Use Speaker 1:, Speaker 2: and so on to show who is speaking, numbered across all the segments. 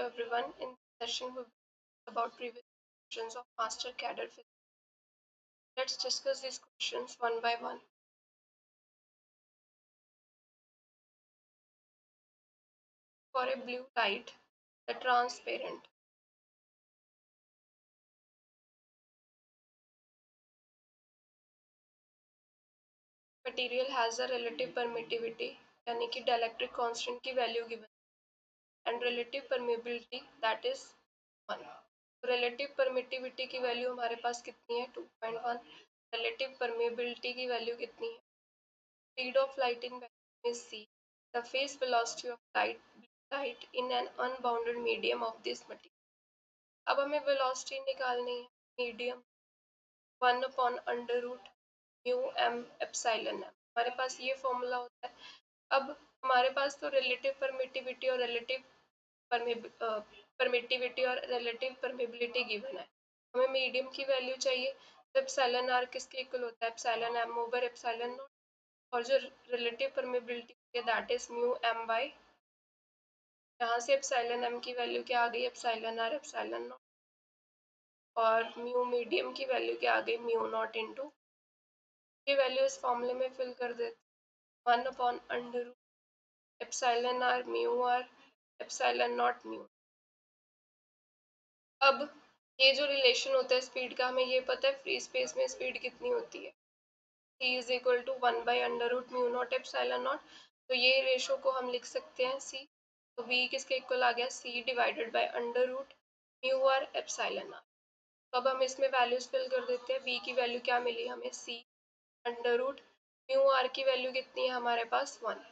Speaker 1: everyone. In this session, we will talk about previous questions of Master Cadre Physics. Let's discuss these questions one by one. For a blue light, the transparent material has a relative permittivity, यानी कि dielectric constant की value given, and relative permeability that is 1. Relative permittivity की value हमारे पास कितनी है 2.1. Relative permeability की value कितनी है? Speed of light in vacuum is c. The phase velocity of light in an unbounded medium of this material. अब हमें velocity निकालनी है medium 1 upon under root mu m epsilon m. हमारे पास ये formula होता है. अब हमारे पास तो relative permittivity और relative permittivity और relative permeability given है. हमें मीडियम की वैल्यू चाहिए. तो एप्सिलॉन आर किसके इक्वल होता है? Epsilon m over epsilon naught. और जो रिलेटिव परमेबिलिटी है that is mu m by, यहाँ से एप्सिलॉन एम की वैल्यू क्या आ गई? Epsilon r epsilon naught. और म्यू मीडियम की वैल्यू क्या आ गई? म्यू नॉट इनटू, ये वैल्यू इस फॉर्मूले में फिल कर देते. 1 upon under root epsilon r mu r epsilon naught mu. अब ये जो रिलेशन होता है स्पीड का, हमें ये पता है फ्री स्पेस में स्पीड कितनी होती है. c is equal to 1 by under root mu naught epsilon naught. तो ये रेशो को हम लिख सकते हैं c. तो v किसके इक्वल आ गया? c divided by under root mu r epsilon r. तो अब हम इसमें वैल्यूज फिल कर देते हैं. v की वैल्यू क्या मिली हमें? c under root mu r की वैल्यू कितनी है हमारे पास? 1.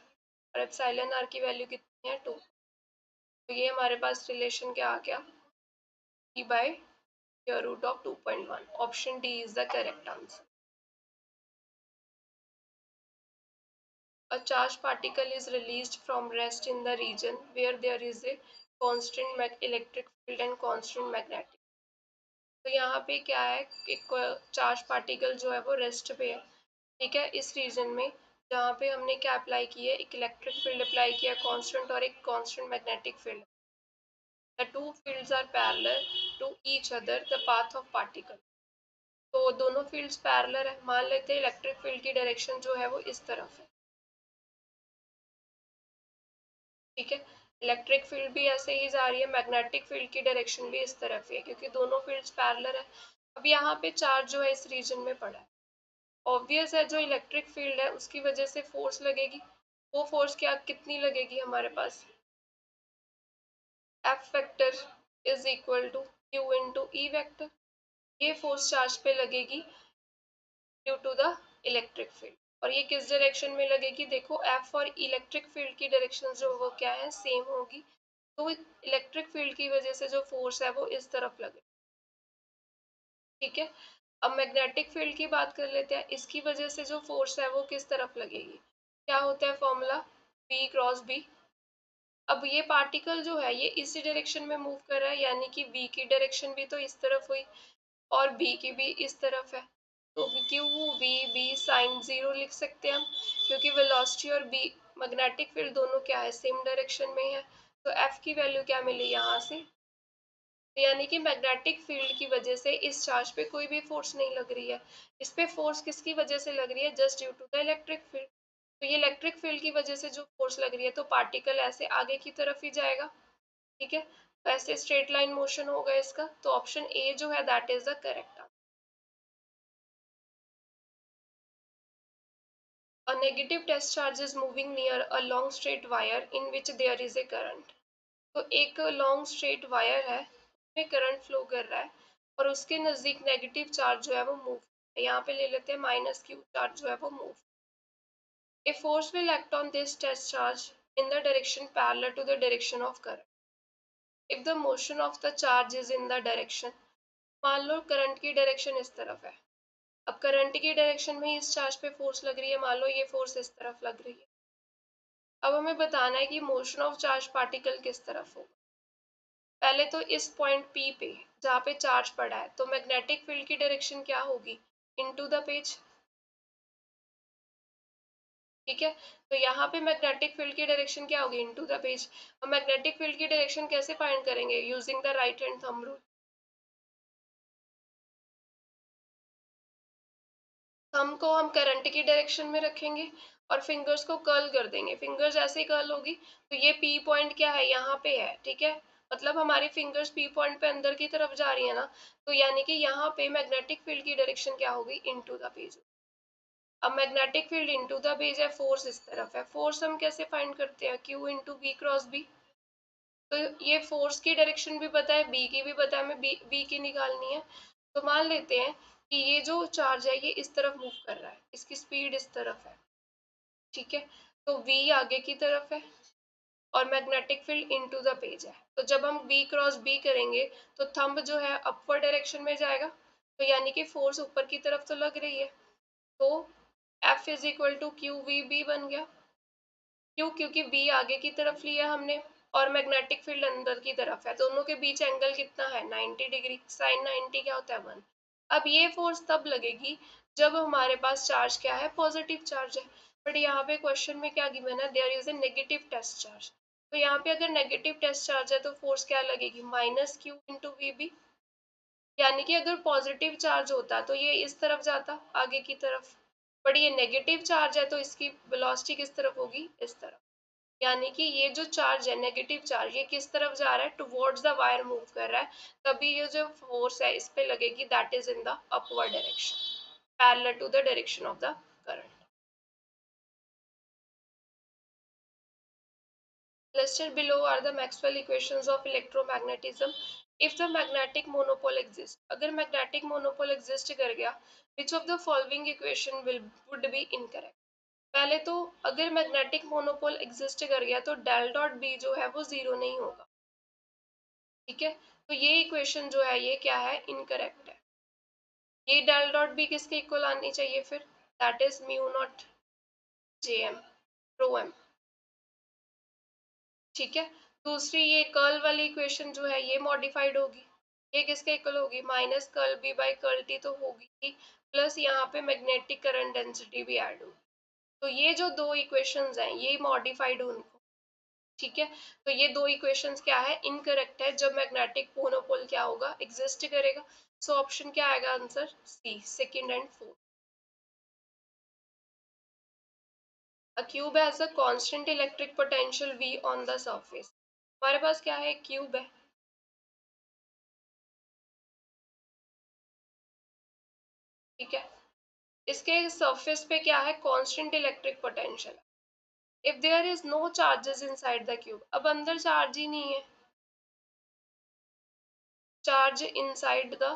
Speaker 1: और एप्सिलॉन आर की वैल्यू कितनी है? 2. तो ये हमारे पास रिलेशन क्या आ गया? c by square root of 2.1. Option D is the correct answer. A charged particle is released from rest in the region where there is a constant electric field and constant magnetic. तो यहाँ पे क्या है? एक charge particle जो है वो rest पे है. ठीक है, इस रीजन में जहाँ पे हमने क्या अप्लाई किया है? एक इलेक्ट्रिक फील्ड अप्लाई किया कांस्टेंट और एक constant magnetic field. The two fields are parallel to each other the path of particle. तो दोनों फील्ड्स पैरेलल है. मान लेते हैं इलेक्ट्रिक फील्ड की डायरेक्शन जो है वो इस तरफ है. ठीक है, इलेक्ट्रिक फील्ड भी ऐसे ही जा रही है, मैग्नेटिक फील्ड की डायरेक्शन भी इस तरफ है क्योंकि दोनों फील्ड्स पैरेलल है. अब यहाँ पे चार्ज जो है इस रीजन में पड़ा है. ऑब्वियस है जो इलेक्ट्रिक फील्ड है उसकी वजह से फोर्स लगेगी. वो फोर्स क्या कितनी लगेगी हमारे पास? F vector is equal to q into E vector. ये फोर्स चार्ज पे लगेगी due to the electric field. और ये किस डायरेक्शन में लगेगी? देखो एफ और इलेक्ट्रिक फील्ड की डायरेक्शन जो वो क्या है? सेम होगी. तो इलेक्ट्रिक फील्ड की वजह से जो फोर्स है वो इस तरफ लगे. ठीक है, अब मैग्नेटिक फील्ड की बात कर लेते हैं. इसकी वजह से जो फोर्स है वो किस तरफ लगेगी? क्या होता है फॉर्मूला? B cross B. अब ये पार्टिकल जो है ये इसी डायरेक्शन में मूव कर रहा है, यानी कि v की डायरेक्शन भी तो इस तरफ हुई और b की भी इस तरफ है. तो क्यू वी बी साइन 0 लिख सकते हैं हम, क्योंकि वेलोसिटी और b मैग्नेटिक फील्ड दोनों क्या है? सेम डायरेक्शन में है. तो f की वैल्यू क्या मिली यहाँ से? यानी कि मैग्नेटिक फील्ड की वजह से इस चार्ज पे कोई भी फोर्स नहीं लग रही है. इस पे फोर्स किसकी वजह से लग रही है? Just due to the electric field. तो ये इलेक्ट्रिक फील्ड की वजह से जो फोर्स लग रही है तो पार्टिकल ऐसे आगे की तरफ ही जाएगा. ठीक है, तो ऐसे स्ट्रेट लाइन मोशन होगा इसका. तो ऑप्शन ए जो है that is the correct answer. A negative test charge is moving near a long straight wire in which there is a current. तो एक लॉन्ग स्ट्रेट वायर है उसमें करंट फ्लो कर रहा है और उसके नज़दीक नेगेटिव चार्ज जो है वो मूव. यहाँ पे ले लेते हैं माइनस क्यू चार्ज जो है वो move. A force will act on this test charge in the direction parallel to the direction of current if the motion of the charge is in the direction. मान लो current की direction इस तरफ है. अब करंट की direction में इस चार्ज पे फोर्स लग रही है. मान लो ये फोर्स इस तरफ लग रही है. अब हमें बताना है कि मोशन ऑफ चार्ज पार्टिकल किस तरफ होगा. पहले तो इस पॉइंट P पे जहाँ पे चार्ज पड़ा है तो मैग्नेटिक फील्ड की डायरेक्शन क्या होगी? Into the page. ठीक है। तो यहाँ पे मैग्नेटिक फील्ड की डायरेक्शन क्या होगी, इनटू द पेज। हम मैग्नेटिक फील्ड की डायरेक्शन कैसे फाइंड करेंगे, using the right hand thumb rule. Thumb को हम करंट की डायरेक्शन में रखेंगे और फिंगर्स को कर्ल कर देंगे। फिंगर्स ऐसे ही कर्ल होगी तो ये पी पॉइंट क्या है, यहाँ पे है, ठीक है। मतलब हमारी फिंगर्स पी पॉइंट पे अंदर की तरफ जा रही है ना, तो यानी कि यहाँ पे मैग्नेटिक फील्ड की डायरेक्शन क्या होगी, इनटू द पेज। अब magnetic field into the page है, फोर्स इस तरफ है। फोर्स हम कैसे फाइंड करते हैं, q into b cross b. तो ये फोर्स की डायरेक्शन भी पता है, बी की भी पता है, हमें बी की निकालनी है। तो मान लेते हैं कि ये जो चार्ज है ये इस तरफ मूव कर रहा है, इसकी स्पीड इस तरफ है, ठीक है। तो v आगे की तरफ है और magnetic field into the page है। तो जब हम b क्रॉस b करेंगे तो थंब जो है अपवर्ड डायरेक्शन में जाएगा, तो यानी कि फोर्स ऊपर की तरफ तो लग रही है। तो F is equal to q v b बन गया। क्यों, क्योंकि b आगे की तरफ लिया हमने और मैग्नेटिक फील्ड अंदर की तरफ है, दोनों के बीच एंगल कितना है, 90 डिग्री। साइन 90 क्या होता है, 1। अब ये फोर्स तब लगेगी जब हमारे पास चार्ज क्या है, पॉजिटिव चार्ज है। बट यहाँ पे क्वेश्चन में क्या गिवन है, there is a negative test charge. तो यहाँ पे अगर नेगेटिव टेस्ट चार्ज है तो फोर्स क्या लगेगी, minus q into v b. यानी कि अगर पॉजिटिव चार्ज होता तो ये इस तरफ जाता, आगे की तरफ। बट ये नेगेटिव चार्ज है तो इसकी वेलोसिटी किस तरफ होगी, इस तरफ। यानी कि ये जो चार्ज है, नेगेटिव चार्ज, ये किस तरफ जा रहा है, टुवर्ड्स द वायर मूव कर रहा है। तभी ये जो फोर्स है इस पे लगेगी, that is in the upward direction, parallel to the direction of the current. Listed below are the Maxwell equations of electromagnetism. If the magnetic monopole exists, अगर magnetic monopole exist कर गया, which of the following equation would be incorrect? पहले तो अगर magnetic monopole exist कर गया तो del dot B जो है वो जीरो नहीं होगा, ठीक है। तो ये इक्वेशन जो है ये क्या है, इनकरेक्ट है। ये डेल डॉट बी किसके इक्वल आनी चाहिए फिर, that is mu naught j m rho m, ठीक है। दूसरी ये कर्ल वाली इक्वेशन जो है ये मॉडिफाइड होगी, ये किसके इक्वल होगी, minus curl b by curl t तो होगी ही, प्लस यहाँ पे मैग्नेटिक करंट डेंसिटी भी ऐड होगी। तो ये जो दो इक्वेशंस हैं ये मॉडिफाइड उनको, ठीक है। तो ये दो इक्वेशंस क्या है, इनकरेक्ट है जब मैग्नेटिक मोनोपोल क्या होगा, एग्जिस्ट करेगा। सो ऑप्शन क्या आएगा answer, c, second and fourth. A cube has a constant electric potential V on the surface. हमारे पास क्या है, क्यूब है, ठीक है। इसके सरफेस पे क्या है, constant electric potential. If there is no charges inside the cube, अब अंदर चार्ज ही नहीं है, charge inside the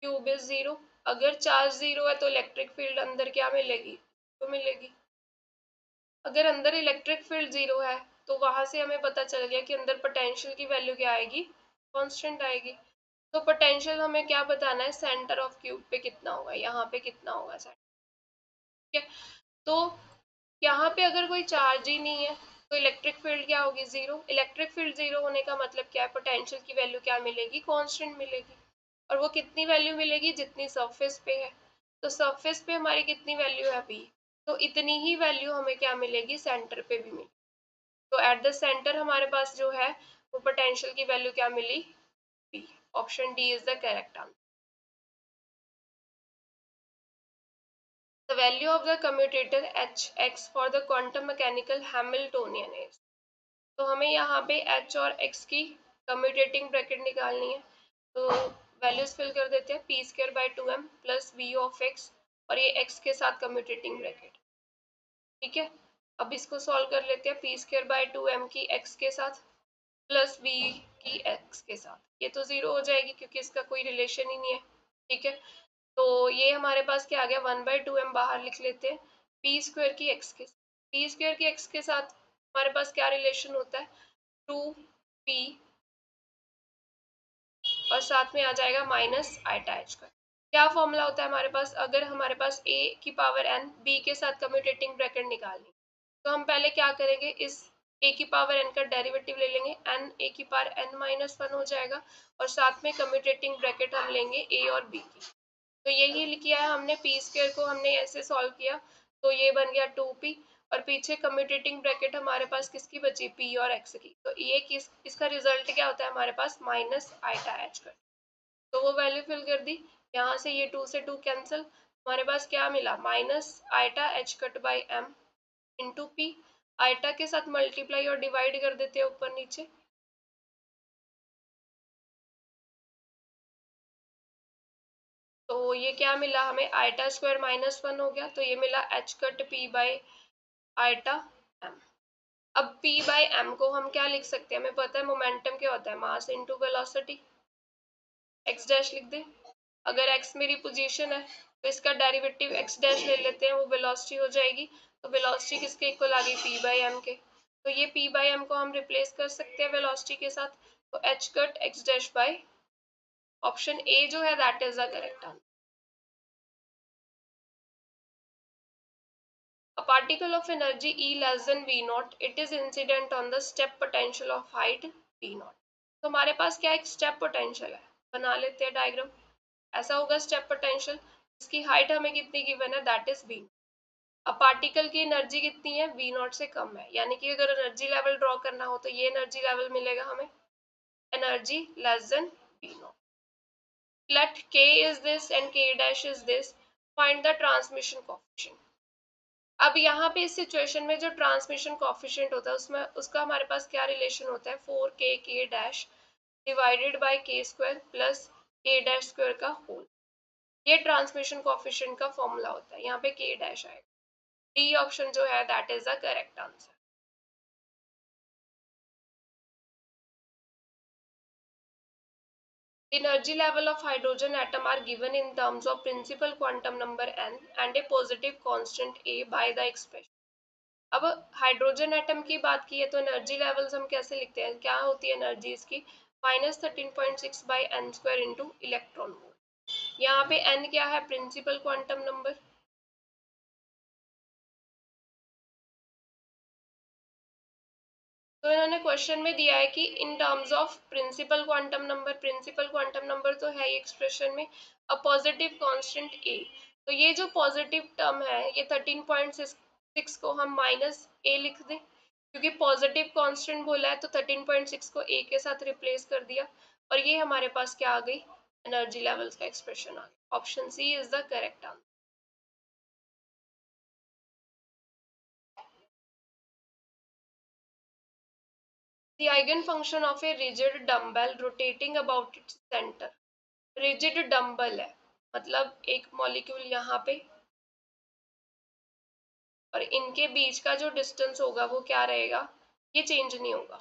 Speaker 1: cube is zero. अगर चार्ज जीरो है तो इलेक्ट्रिक फील्ड अंदर क्या मिलेगी, तो मिलेगी। अगर अंदर इलेक्ट्रिक फील्ड जीरो है तो वहां से हमें पता चल गया कि अंदर पोटेंशियल की वैल्यू क्या आएगी, कांस्टेंट आएगी। तो पोटेंशियल हमें क्या बताना है, सेंटर ऑफ क्यूब पे कितना होगा, यहाँ पे कितना होगा सेंटर, ठीक है। तो यहाँ पे अगर कोई चार्ज ही नहीं है तो इलेक्ट्रिक फील्ड क्या होगी, जीरो। इलेक्ट्रिक फील्ड जीरो होने का मतलब क्या है, पोटेंशियल की वैल्यू क्या मिलेगी, कांस्टेंट मिलेगी। और वो कितनी वैल्यू मिलेगी, जितनी सरफेस पे है। तो सरफेस पे हमारी कितनी वैल्यू है, बी। तो इतनी ही वैल्यू हमें क्या मिलेगी, सेंटर पे भी मिलेगी। तो एट द सेंटर हमारे पास जो है वो पोटेंशियल की वैल्यू क्या मिली, B. Option D is the correct answer. The value of the commutator hx for the quantum mechanical Hamiltonian is, तो हमें यहाँ पे h और x की कम्यूटेटिंग ब्रैकेट निकालनी है। तो वैल्यूज फिल कर देते हैं, P square by two M plus V of X, और ये x के साथ कम्यूटेटिंग ब्रैकेट, ठीक है। अब इसको सॉल्व कर लेते हैं, P square by two M की x के साथ प्लस वी की x के साथ, ये तो जीरो हो जाएगी क्योंकि इसका कोई रिलेशन ही नहीं है, ठीक है। तो ये हमारे पास क्या आ गया, वन बाई टू एम बाहर लिख लेते हैं, पी स्क्वायर की एक्स के, पी स्क्वायर की एक्स के साथ हमारे पास क्या रिलेशन होता है, टू पी, और साथ में आ जाएगा माइनस आइटा एच का। क्या फॉर्मूला होता है हमारे पास, अगर हमारे पास ए की पावर एन बी के साथ कम्यूटेटिंग ब्रैकेट निकालनी, तो हम पहले क्या करेंगे, इस ए की पावर एन का डेरिवेटिव ले लेंगे, एन ए की पावर एन माइनस वन हो जाएगा, और साथ में कम्यूटेटिंग ब्रैकेट हम लेंगे ए और बी की। तो यही किया है हमने, पी स्क्वायर को हमने ऐसे सॉल्व किया, तो ये बन गया 2p, और पीछे कम्यूटेटिंग ब्रैकेट हमारे पास किसकी बची, p और x की, तो ये इसका रिजल्ट क्या होता है हमारे पास माइनस आइटा एच कट। तो वो वैल्यू फिल कर दी, यहाँ से ये 2 से 2 कैंसिल, हमारे पास क्या मिला minus eta H cut by M into P. Eta के साथ मल्टीप्लाई और डिवाइड कर देते हैं ऊपर नीचे, तो ये क्या मिला हमें, आइटा स्क्वायर -1 हो गया, तो ये मिला H cut P by eta M. अब p बाई एम को हम क्या लिख सकते हैं, हमें पता है मोमेंटम क्या होता है, mass into velocity, x dash लिख दे। अगर x मेरी पोजीशन है तो इसका डेरिवेटिव x डैश ले लेते हैं, वो वेलोसिटी हो जाएगी, तो वेलोसिटी किसके इक्वल आ गई, p बाई एम के, तो ये p बाई एम को हम रिप्लेस कर सकते हैं वेलोसिटी के साथ, तो h cut x dash by, option A जो है that is the correct answer. A particle of energy E less than V naught, it is incident on the step potential of height V naught। तो हमारे पास क्या एक step potential है, बना लेते हैं डायग्राम। ऐसा होगा स्टेप पोटेंशियल, इसकी हाइट हमें कितनी गिवन है, दैट इज V। अब पार्टिकल की एनर्जी कितनी है, V नॉट से कम है, यानी कि अगर एनर्जी लेवल ड्रॉ करना हो तो ये एनर्जी लेवल मिलेगा हमें, energy less than V not. Let K is this and K dash is this, find the transmission coefficient। अब यहाँ पे इस सिचुएशन में जो ट्रांसमिशन कॉफिशिएंट होता है उसमें उसका हमारे पास क्या रिलेशन होता है, 4k k dash divided by k square plus k dash square का होल, ये ट्रांसमिशन कॉफिशिएंट का फॉर्मूला होता है, यहाँ पे k डैश आएगा। डी ऑप्शन जो है that is the correct answer. The energy level of hydrogen atom are given in terms of principal quantum number n and a positive constant a by the expression। अब hydrogen atom की बात की है तो energy levels हम कैसे लिखते हैं, क्या होती है एनर्जी इसकी, -13.6 by N square into electron volt. यहाँ पे एन क्या है, प्रिंसिपल क्वांटम नंबर, तो इन्होंने क्वेश्चन में दिया है कि in terms of principal quantum number, principal quantum number तो है एक्सप्रेशन में, अ पॉजिटिव कांस्टेंट ए, तो ये जो पॉजिटिव टर्म है ये 13.6 को हम माइनस ए लिख दें, क्योंकि पॉजिटिव कांस्टेंट बोला है तो 13.6 को ए के साथ रिप्लेस कर दिया, और ये हमारे पास क्या आ गई, एनर्जी लेवल्स का एक्सप्रेशन आ गया। Option C is the correct answer. The eigenfunction of a rigid dumbbell rotating about its center, rigid dumbbell है मतलब एक मॉलिक्यूल यहाँ पे और इनके बीच का जो डिस्टेंस होगा वो क्या रहेगा, ये चेंज नहीं होगा,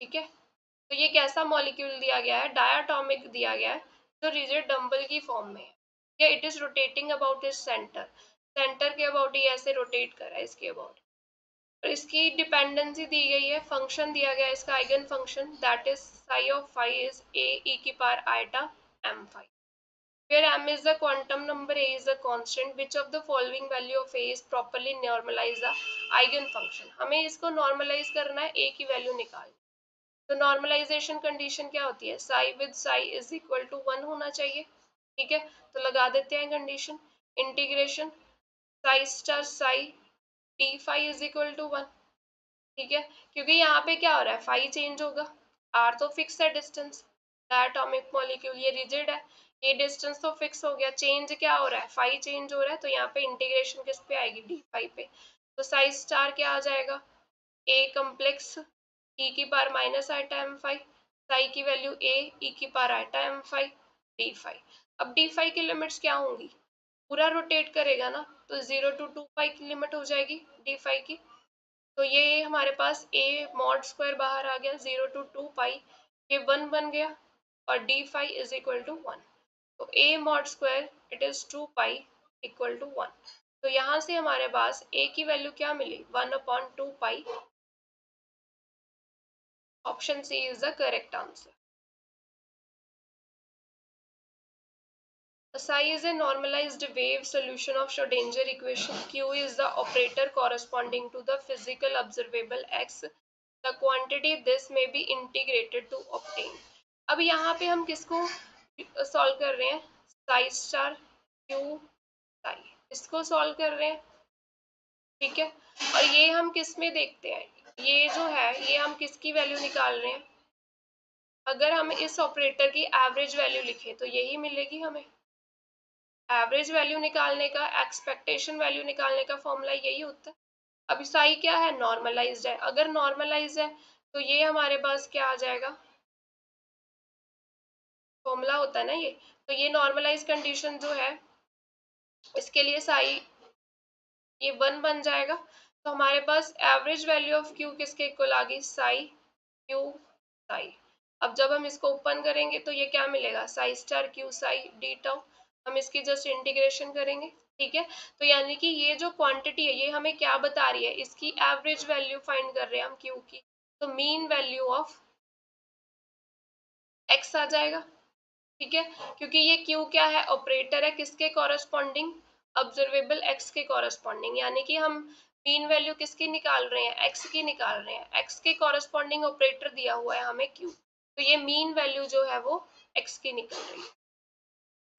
Speaker 1: ठीक है। तो ये कैसा मॉलिक्यूल दिया गया है, डायाटॉमिक दिया गया है, जो रिजिड डम्बल की फॉर्म में है, या इट इज रोटेटिंग अबाउट इस सेंटर, सेंटर के अबाउट ये ऐसे रोटेट कर रहा है इसके अबाउट, और इसकी डिपेंडेंसी दी गई है, फंक्शन दिया गया है इसका eigen function, that is psi of phi is A ई की power eta M phi, where m is the quantum number, a is the constant, which of the following value of a is properly normalize the eigen function। हमें इसको normalise करना है, a की value निकाल, तो normalisation condition क्या होती है, psi with psi is equal to 1 होना चाहिए, ठीक है, तो लगा देते हैं condition, integration psi star psi D phi is equal to 1, ठीक है, क्योंकि यहाँ पे क्या हो रहा है, फाई चेंज होगा, आर तो फिक्स है डिस्टेंस, डायटोमिक मॉलिक्यूल ये रिजिड है, ये डिस्टेंस तो फिक्स हो गया, चेंज क्या हो रहा है, फाई चेंज हो रहा है, तो यहाँ पे इंटीग्रेशन किस पे आएगी, डी फाई पे, तो साई स्टार क्या आ जाएगा, ए कम्प्लेक्स ई की power minus eta M phi, psi की वैल्यू ए ई की power eta M phi D phi. अब डी फाई की लिमिट्स क्या होंगी, पूरा रोटेट करेगा ना, तो 0 to 2 पाई की लिमिट हो जाएगी डी फाई की, तो ये हमारे पास ए मॉड स्क्वायर बाहर आ गया, 0 to 2 पाई, ये 1 बन गया, और d phi is equal to 1, तो A mod square it is 2 pi equal to 1, तो यहाँ से हमारे पास ए की वैल्यू क्या मिली, 1/2 pi, option C is the correct answer. Psi is a normalized wave solution of Schrodinger equation. Q is the operator corresponding to the physical observable x. The quantity this may be integrated to obtain। अब यहाँ पे हम किसको solve कर रहे हैं, Sai star Q Sai, इसको solve कर रहे हैं, ठीक है। और ये हम किस में देखते हैं, ये जो है ये हम किसकी वैल्यू निकाल रहे हैं, अगर हम इस ऑपरेटर की एवरेज वैल्यू लिखें तो यही मिलेगी हमें। एवरेज वैल्यू निकालने का, एक्सपेक्टेशन वैल्यू निकालने का फॉर्मूला यही होता है। अब साई क्या है, नॉर्मलाइज्ड है, अगर नॉर्मलाइज्ड है तो ये हमारे पास क्या आ जाएगा, फॉर्मूला होता है ना ये, तो ये नॉर्मलाइज कंडीशन जो है इसके लिए साई ये 1 बन जाएगा। तो हमारे पास एवरेज वैल्यू ऑफ क्यू किसके इक्वल आ गई, साई क्यू साई। अब जब हम इसको ओपन करेंगे तो ये क्या मिलेगा, Sai star Q Sai D tau. हम इसकी जस्ट इंटीग्रेशन करेंगे, ठीक है। तो यानी कि ये जो क्वांटिटी है ये हमें क्या बता रही है, इसकी एवरेज वैल्यू फाइंड कर रहे हैं हम क्यू की, तो मीन वैल्यू ऑफ एक्स आ जाएगा, ठीक है। क्योंकि ये क्यू क्या है, ऑपरेटर है किसके कॉरेस्पॉन्डिंग, ऑब्जर्वेबल एक्स के कॉरेस्पॉन्डिंग, यानी कि हम मीन वैल्यू किसकी निकाल रहे हैं, एक्स की निकाल रहे हैं, एक्स के कॉरेस्पॉन्डिंग ऑपरेटर दिया हुआ है हमें क्यू, तो ये मीन वैल्यू जो है वो एक्स की निकल रही है।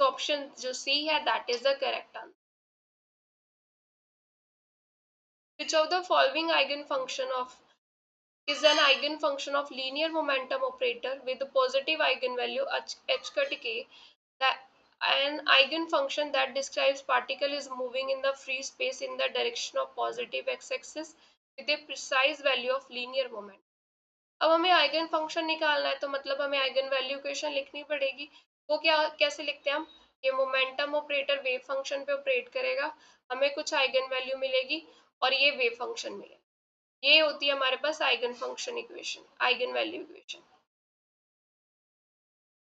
Speaker 1: तो ऑप्शन जो सी है that is the correct answer. Which of the following eigenfunction of is an eigenfunction of linear momentum operator with a positive eigenvalue h cut k, that an eigenfunction that describes particle is moving in the free space in the direction of positive x-axis with a precise value of linear moment। अब हमें eigen function निकालना है तो मतलब हमें eigen value equation लिखनी पड़ेगी। वो क्या कैसे लिखते हैं हम, ये मोमेंटम ऑपरेटर वेव फंक्शन पे ऑपरेट करेगा, हमें कुछ आइगन वैल्यू मिलेगी और ये वेव फंक्शन मिलेगा, ये होती है हमारे पास eigen function equation, eigen value equation.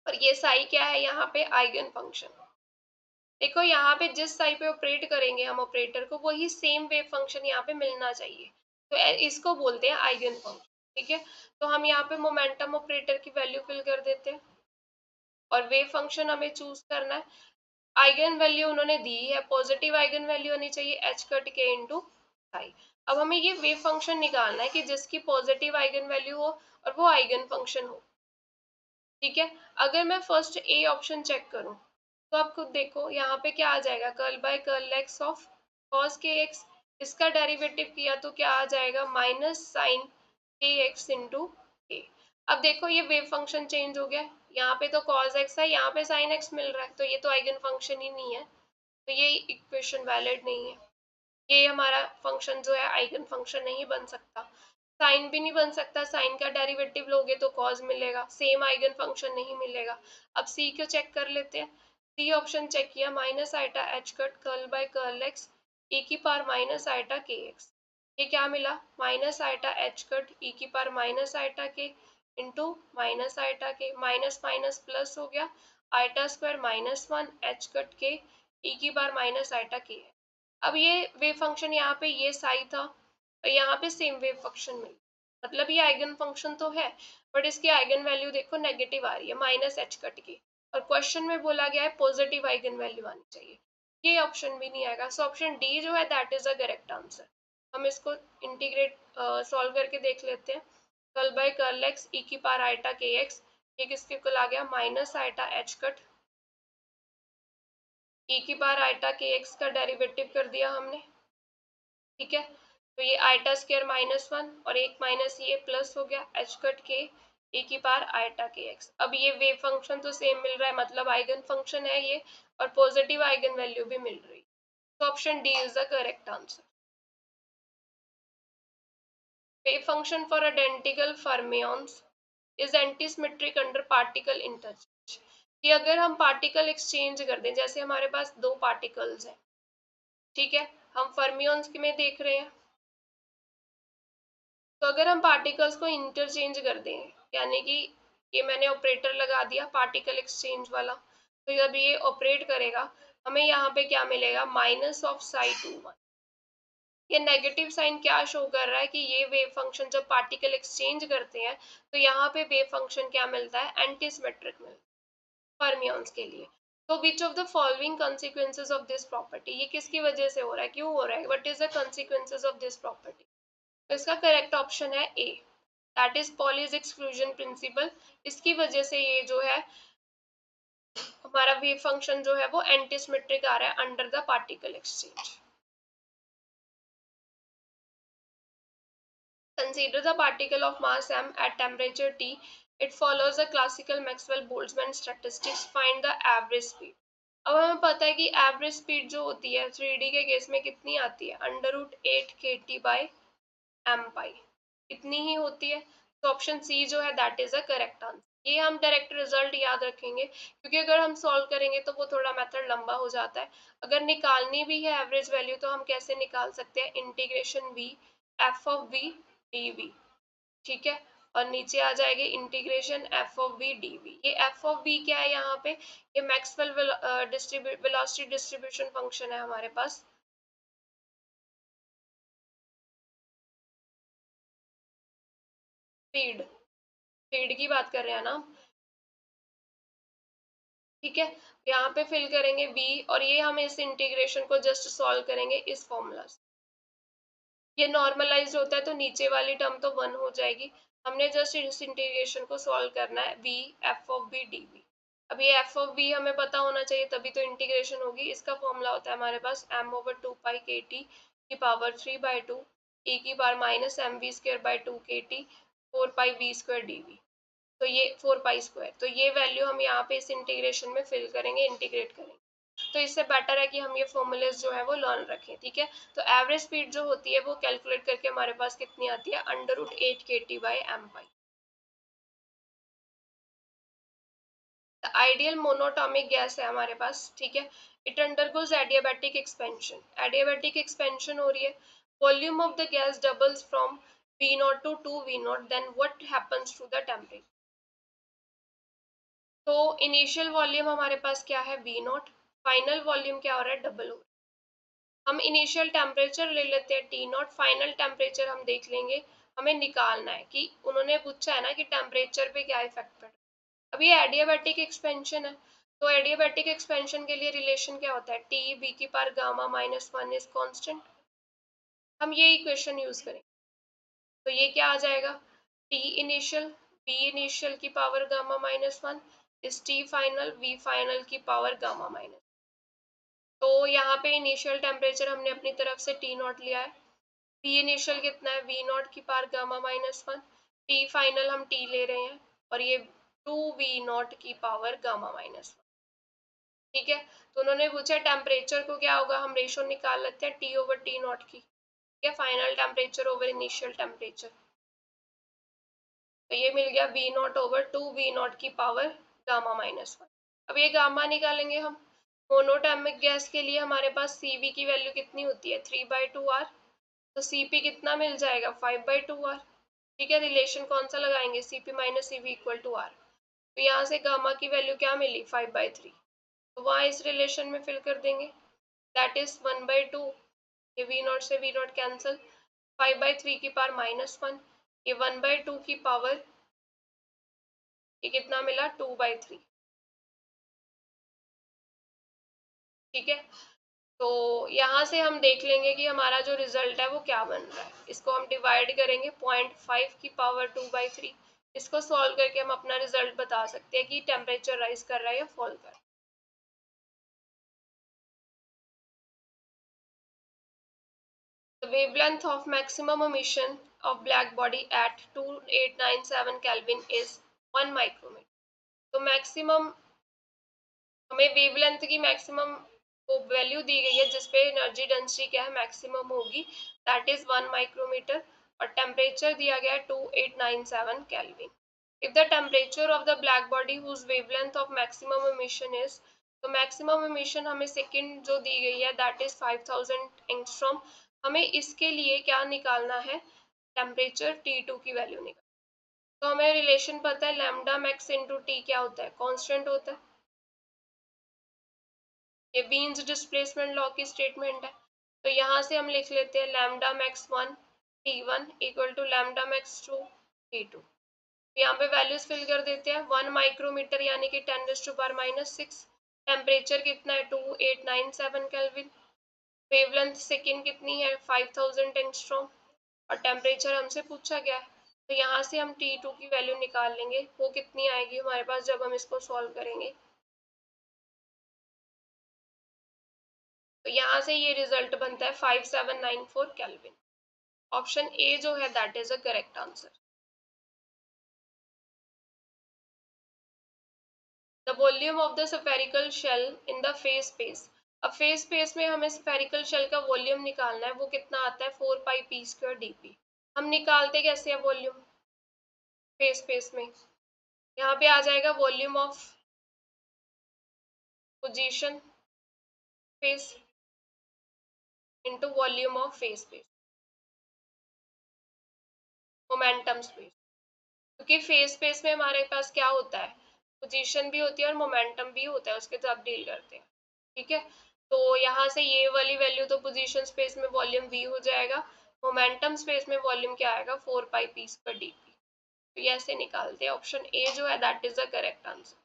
Speaker 1: और ये साई क्या है यहाँ पे, आइगन फंक्शन। देखो यहाँ पे जिस साई पे ऑपरेट करेंगे हम ऑपरेटर को, वही सेम वेव फंक्शन यहाँ पे मिलना चाहिए, तो इसको बोलते हैं आइगन फंक्शन, ठीक है। तो हम यहाँ पे मोमेंटम ऑपरेटर की वैल्यू फिल कर देते हैं और वेव फंक्शन हमें चूज करना है। आइगन वैल्यू उन्होंने दी है, पॉजिटिव आइगन वैल्यू होनी चाहिए एच कट के इंटू साई। अब हमें ये वेव फंक्शन निकालना है कि जिसकी पॉजिटिव आइगन वैल्यू हो और वो आइगन फंक्शन हो, ठीक है। अगर मैं फर्स्ट ए ऑप्शन चेक करूं तो आप खुद देखो यहाँ पे क्या आ जाएगा, curl by curl X of cos K X, इसका डेरिवेटिव किया तो क्या आ जाएगा, minus sine K X into K. अब देखो ये वेव फंक्शन चेंज हो गया, यहाँ पे तो कॉस एक्स है, यहाँ पे साइन एक्स मिल रहा है, तो ये तो आइगन फंक्शन ही नहीं है, तो ये इक्वेशन वैलिड नहीं है, ये हमारा फंक्शन जो है आइगन फंक्शन नहीं बन सकता। साइन भी नहीं बन सकता, साइन का डेरिवेटिव लोगे तो कॉस मिलेगा, सेम आइगन फंक्शन नहीं मिलेगा। अब सी क्यों चेक कर लेते हैं, सी ऑप्शन चेक किया, minus eta H cut curl by curl x e की power minus eta k x, ये क्या मिला, minus eta H cut e की power minus eta k into minus eta k, minus minus plus हो गया, eta square minus one h cut k e की power minus eta के। अब ये वेव फंक्शन यहाँ पे ये साई था और यहाँ पे सेम वेव फंक्शन मिली, मतलब ये आइगन फंक्शन तो है बट इसकी आइगन वैल्यू देखो नेगेटिव आ रही है, माइनस एच कट की, और क्वेश्चन में बोला गया है पॉजिटिव आइगन वैल्यू आनी चाहिए, ये ऑप्शन भी नहीं आएगा। सो ऑप्शन डी जो है that is the correct answer. हम इसको इंटीग्रेट सॉल्व करके देख लेते हैं, curl by curl x e की पावर आइटा के एक्स, ये किसके इक्वल आ गया, minus eta H cut e की पावर आइटा के एक्स का डेरिवेटिव कर दिया हमने, ठीक है। तो ये आइटा स्क्वायर माइनस वन और एक माइनस ये प्लस हो गया एच कट के ए की पावर आइटा के एक्स। अब ये वेव फंक्शन तो सेम मिल रहा है, मतलब आइगन फंक्शन है ये, और पॉजिटिव आइगन वैल्यू भी मिल रही है, तो option D is the correct answer. Wave function for identical fermions is antisymmetric under particle interchange, कि अगर हम पार्टिकल एक्सचेंज कर दें, जैसे हमारे पास दो पार्टिकल्स हैं, ठीक है, हम फर्मियंस में देख रहे हैं, तो अगर हम पार्टिकल्स को इंटरचेंज कर दें, यानी कि ये मैंने ऑपरेटर लगा दिया पार्टिकल एक्सचेंज वाला, तो जब ये ऑपरेट करेगा हमें यहाँ पे क्या मिलेगा, minus of Sai to one. ये नेगेटिव साइन क्या शो कर रहा है कि ये वेव फंक्शन जब पार्टिकल एक्सचेंज करते हैं तो यहाँ पे वेव फंक्शन क्या मिलता है, एंटीसिमेट्रिक मिलता है फर्मियंस के लिए। तो which of the following consequences of this property, ये किसकी वजह से हो रहा है, क्यों हो रहा है, what is the consequences of this property. तो इसका करेक्ट ऑप्शन है A, that is Pauli's exclusion principle. इसकी वजह से ये जो है हमारा वेव फंक्शन जो है वो एंटी सिमेट्रिक आ रहा है under the particle exchange. Consider the particle of mass m at temperature T. It follows the classical Maxwell-Boltzmann statistics. Find the average speed. अब हमें पता है कि एवरेज स्पीड जो होती है 3D के केस में कितनी आती है, √8 kT/m पाई, इतनी ही होती है। तो ऑप्शन सी जो है that is the correct answer. ये हम डायरेक्ट रिजल्ट याद रखेंगे, क्योंकि अगर हम सॉल्व करेंगे तो वो थोड़ा मेथड लंबा हो जाता है। अगर निकालनी भी है एवरेज वैल्यू तो हम कैसे निकाल सकते हैं, integration v F of v dv, ठीक है। और नीचे आ जाएगी integration F of v dv। ये एफ ऑफ v क्या है यहाँ पे, ये मैक्सवेल वेलोसिटी डिस्ट्रीब्यूशन फंक्शन है हमारे पास। स्पीड, स्पीड की बात कर रहे हैं ना, ठीक है। यहाँ पे फिल करेंगे v, और ये हम इस इंटीग्रेशन को जस्ट सॉल्व करेंगे इस फॉर्मूला से। ये नॉर्मलाइज होता है तो नीचे वाली टर्म तो 1 हो जाएगी। हमने जस्ट इस इंटीग्रेशन को सॉल्व करना है, v F of v dv। अब ये एफ ऑफ v हमें पता होना चाहिए तभी तो इंटीग्रेशन होगी। इसका फॉर्मूला होता है हमारे पास m/2π/kt की पावर 3/2 e की power minus mv²/2kt 4πv² dv। तो ये 4π², तो ये वैल्यू हम यहाँ पे इस इंटीग्रेशन में फिल करेंगे, इंटीग्रेट करेंगे। तो इससे बेटर है कि हम ये फॉर्मूलेस जो है वो लर्न रखें, ठीक है। तो एवरेज स्पीड जो होती है वो कैलकुलेट करके हमारे पास कितनी आती है, √8 kT/m पाई। आइडियल मोनोटॉमिक गैस है हमारे पास, ठीक है। It undergoes adiabatic expansion, adiabatic expansion हो रही है। Volume of the gas doubles from V0 to 2V0, then what happens to the temperature. तो इनिशियल वॉल्यूम हमारे पास क्या है, V0, फाइनल वॉल्यूम क्या हो रहा है, डबल हो रहा है। हम इनिशियल टेम्परेचर ले लेते हैं T0, फाइनल टेम्परेचर हम देख लेंगे। हमें निकालना है कि उन्होंने पूछा है ना कि टेम्परेचर पे क्या इफेक्ट पड़ रहा है। अब ये एडियाबैटिक एक्सपेंशन है, तो एडियाबैटिक एक्सपेंशन के लिए रिलेशन क्या होता है, टी बी की power gamma minus 1 is constant. हम ये इक्वेशन यूज करेंगे, तो ये क्या आ जाएगा, टी इनिशियल बी इनिशियल की power gamma minus 1 is T final V final की पावर गामा माइनस। तो यहाँ पे इनिशियल टेम्परेचर हमने अपनी तरफ से T0 लिया है, टी इनिशियल कितना है, V0 की power gamma minus 1, T final हम टी ले रहे हैं, और ये 2V0 की पावर गामा माइनस 1, ठीक है। तो उन्होंने पूछा टेम्परेचर को क्या होगा, हम रेशो निकाल लेते हैं T/T0 की, ठीक है, final temperature over initial temperature. तो ये मिल गया V0/2V0 की पावर गामा माइनस 1। अब ये गामा निकालेंगे हम। मोनोटर्मिक गैस के लिए हमारे पास Cv की वैल्यू कितनी होती है, 3/2R, तो Cp कितना मिल जाएगा, 5/2R, ठीक है। रिलेशन कौन सा लगाएंगे, Cp minus Cv equal to R। तो यहाँ से गामा की वैल्यू क्या मिली, 5/3, तो वहाँ इस रिलेशन में फिल कर देंगे, दैट इज 1/2, ये V0 से V0 कैंसिल, 5/3 की पावर -1, ये 1/2 की पावर, ये कितना मिला, 2/3, ठीक है। तो यहाँ से हम देख लेंगे कि हमारा जो रिजल्ट है वो क्या बन रहा है। इसको हम डिवाइड करेंगे 0.5 की पावर 2/3, इसको सॉल्व करके हम अपना रिजल्ट बता सकते हैं कि टेम्परेचर राइज कर रहा है या फॉल कर रहा है। The wavelength of maximum emission of black body at 2897 Kelvin is 1 micrometer। तो मैक्सिमम, हमें वेवलेंथ की मैक्सिमम वो वैल्यू दी गई है जिसपे एनर्जी डेंसिटी क्या है, मैक्सिमम होगी, दैट इज 1 माइक्रोमीटर, और टेम्परेचर दिया गया है 2897 kelvin. If the temperature of the black body whose wavelength of maximum emission is, तो मैक्सिमम एमिशन हमें सेकंड जो दी गई है दैट इज 5000 एंगस्ट्रॉम। हमें इसके लिए क्या निकालना है, टेम्परेचर T2 की वैल्यू निकाल। तो हमें रिलेशन पता है, लैम्डा मैक्स इंटू टी क्या होता है, कांस्टेंट होता है। ये बीन्स डिस्प्लेसमेंट लॉ की स्टेटमेंट है। तो यहाँ से हम लिख लेते हैं lambda max 1 T1 equal to lambda max 2 T2। यहाँ पे वैल्यूज फिल कर देते हैं, 1 माइक्रोमीटर यानी कि 10⁻⁻⁶। टेम्परेचर कितना है, 2897 केल्विन। वेवलेंथ सेकेंड कितनी है, 5000 एंगस्ट्रॉम, और टेम्परेचर हमसे पूछा गया है। तो यहाँ से हम T2 की वैल्यू निकाल लेंगे, वो कितनी आएगी हमारे पास जब हम इसको सॉल्व करेंगे, तो यहाँ से ये रिजल्ट बनता है 5794 केल्विन। ऑप्शन ए जो है that is a correct answer. The volume of the spherical shell in the phase space. अब फेस स्पेस में हमें स्फेरिकल शेल का वॉल्यूम निकालना है, वो कितना आता है 4 पाई पी स्क्वायर डी। हम निकालते कैसे हैं वॉल्यूम फेस स्पेस में? यहाँ पे आ जाएगा volume of position space into volume of face space, momentum space. क्योंकि फेस स्पेस में हमारे पास क्या होता है, पोजीशन भी होती है और मोमेंटम भी होता है, उसके साथ डील करते हैं। ठीक है, तो यहाँ से ये वाली वैल्यू तो पोजीशन स्पेस में वॉल्यूम वी हो जाएगा, मोमेंटम स्पेस में वॉल्यूम क्या आएगा 4 पाई पी पर डी पी। तो ये ऐसे निकालते हैं, ऑप्शन ए जो है that is the correct answer.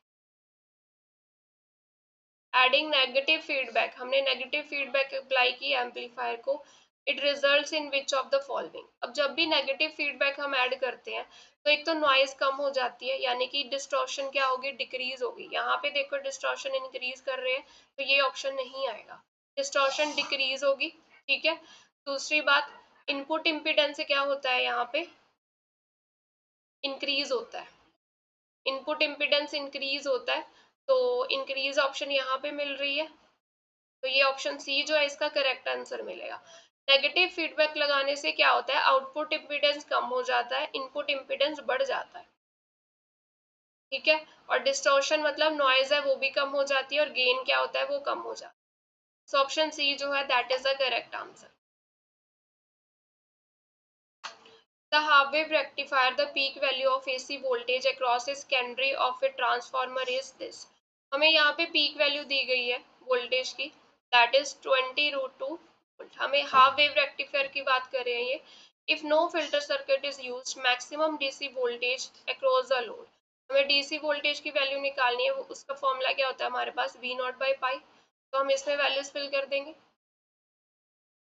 Speaker 1: Adding negative feedback, हमने नेगेटिव फीडबैक अप्लाई की एम्पलीफायर को। It results in which of the following. अब जब भी नेगेटिव फीडबैक हम ऐड करते हैं तो एक तो नॉइज कम हो जाती है, यानी कि डिस्टॉर्शन क्या होगी, डिक्रीज होगी। यहाँ पे देखो डिस्टॉर्शन इंक्रीज कर रहे हैं, तो ये ऑप्शन नहीं आएगा, डिस्टॉर्शन डिक्रीज होगी। ठीक है, दूसरी बात, इनपुट इम्पीडेंस से क्या होता है, यहाँ पे इंक्रीज होता है, इनपुट इम्पीडेंस इंक्रीज होता है, तो इंक्रीज ऑप्शन यहाँ पे मिल रही है। तो ये ऑप्शन सी जो है इसका करेक्ट आंसर मिलेगा। नेगेटिव फीडबैक लगाने से क्या होता है, आउटपुट इम्पीडेंस कम हो जाता है, इनपुट इम्पीडेंस बढ़ जाता है। ठीक है, और डिस्टॉर्शन मतलब नॉइज है वो भी कम हो जाती है, और गेन क्या होता है वो कम हो जाता है। सो ऑप्शन सी जो है that is the correct answer. The half wave rectifier, the peak value of AC voltage across a secondary of a transformer is this। हमें यहाँ पे पीक वैल्यू दी गई है वोल्टेज की, दैट इज 20√2 वोल्ट। हमें हाफ वेव रेक्टिफायर की बात कर रहे हैं ये। If no filter circuit is used, maximum DC voltage across the load. हमें डीसी वोल्टेज की वैल्यू निकालनी है, उसका फॉर्मूला क्या होता है हमारे पास, वी नॉट बाई पाई। तो हम इसमें वैल्यूज फिल कर देंगे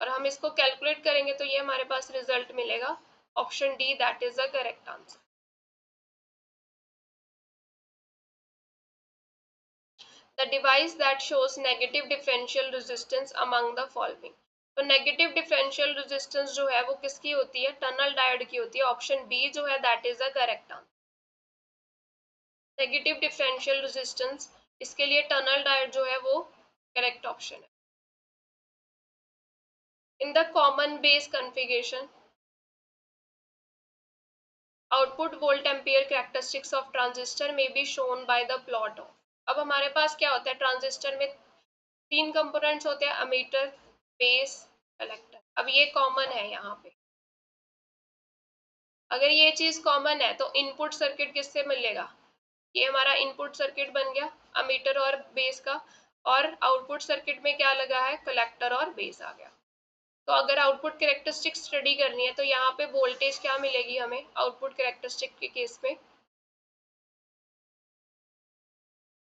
Speaker 1: और हम इसको कैलकुलेट करेंगे, तो ये हमारे पास रिजल्ट मिलेगा option D that is the correct answer. The device that shows negative differential resistance among the following। तो नेगेटिव डिफरेंशियल रेजिस्टेंस जो है वो किसकी होती है, टनल डायोड की होती है। ऑप्शन बी जो है that is the correct answer. Negative differential resistance, इसके लिए टनल डायोड जो है वो करेक्ट ऑप्शन है। In the common base configuration, output volt ampere characteristics of transistor में be shown by the plot of. अब हमारे पास क्या होता है, ट्रांजिस्टर में तीन कंपोनेंट्स होते हैं, अमीटर, बेस, कलेक्टर। अब ये कॉमन है यहाँ पे, अगर ये चीज कॉमन है तो इनपुट सर्किट किससे मिलेगा, ये हमारा इनपुट सर्किट बन गया अमीटर और बेस का, और आउटपुट सर्किट में क्या लगा है, कलेक्टर और बेस आ गया। तो अगर आउटपुट कैरेक्टरिस्टिक स्टडी करनी है तो यहाँ पे वोल्टेज क्या मिलेगी हमें आउटपुट कैरेक्टरिस्टिक के केस में,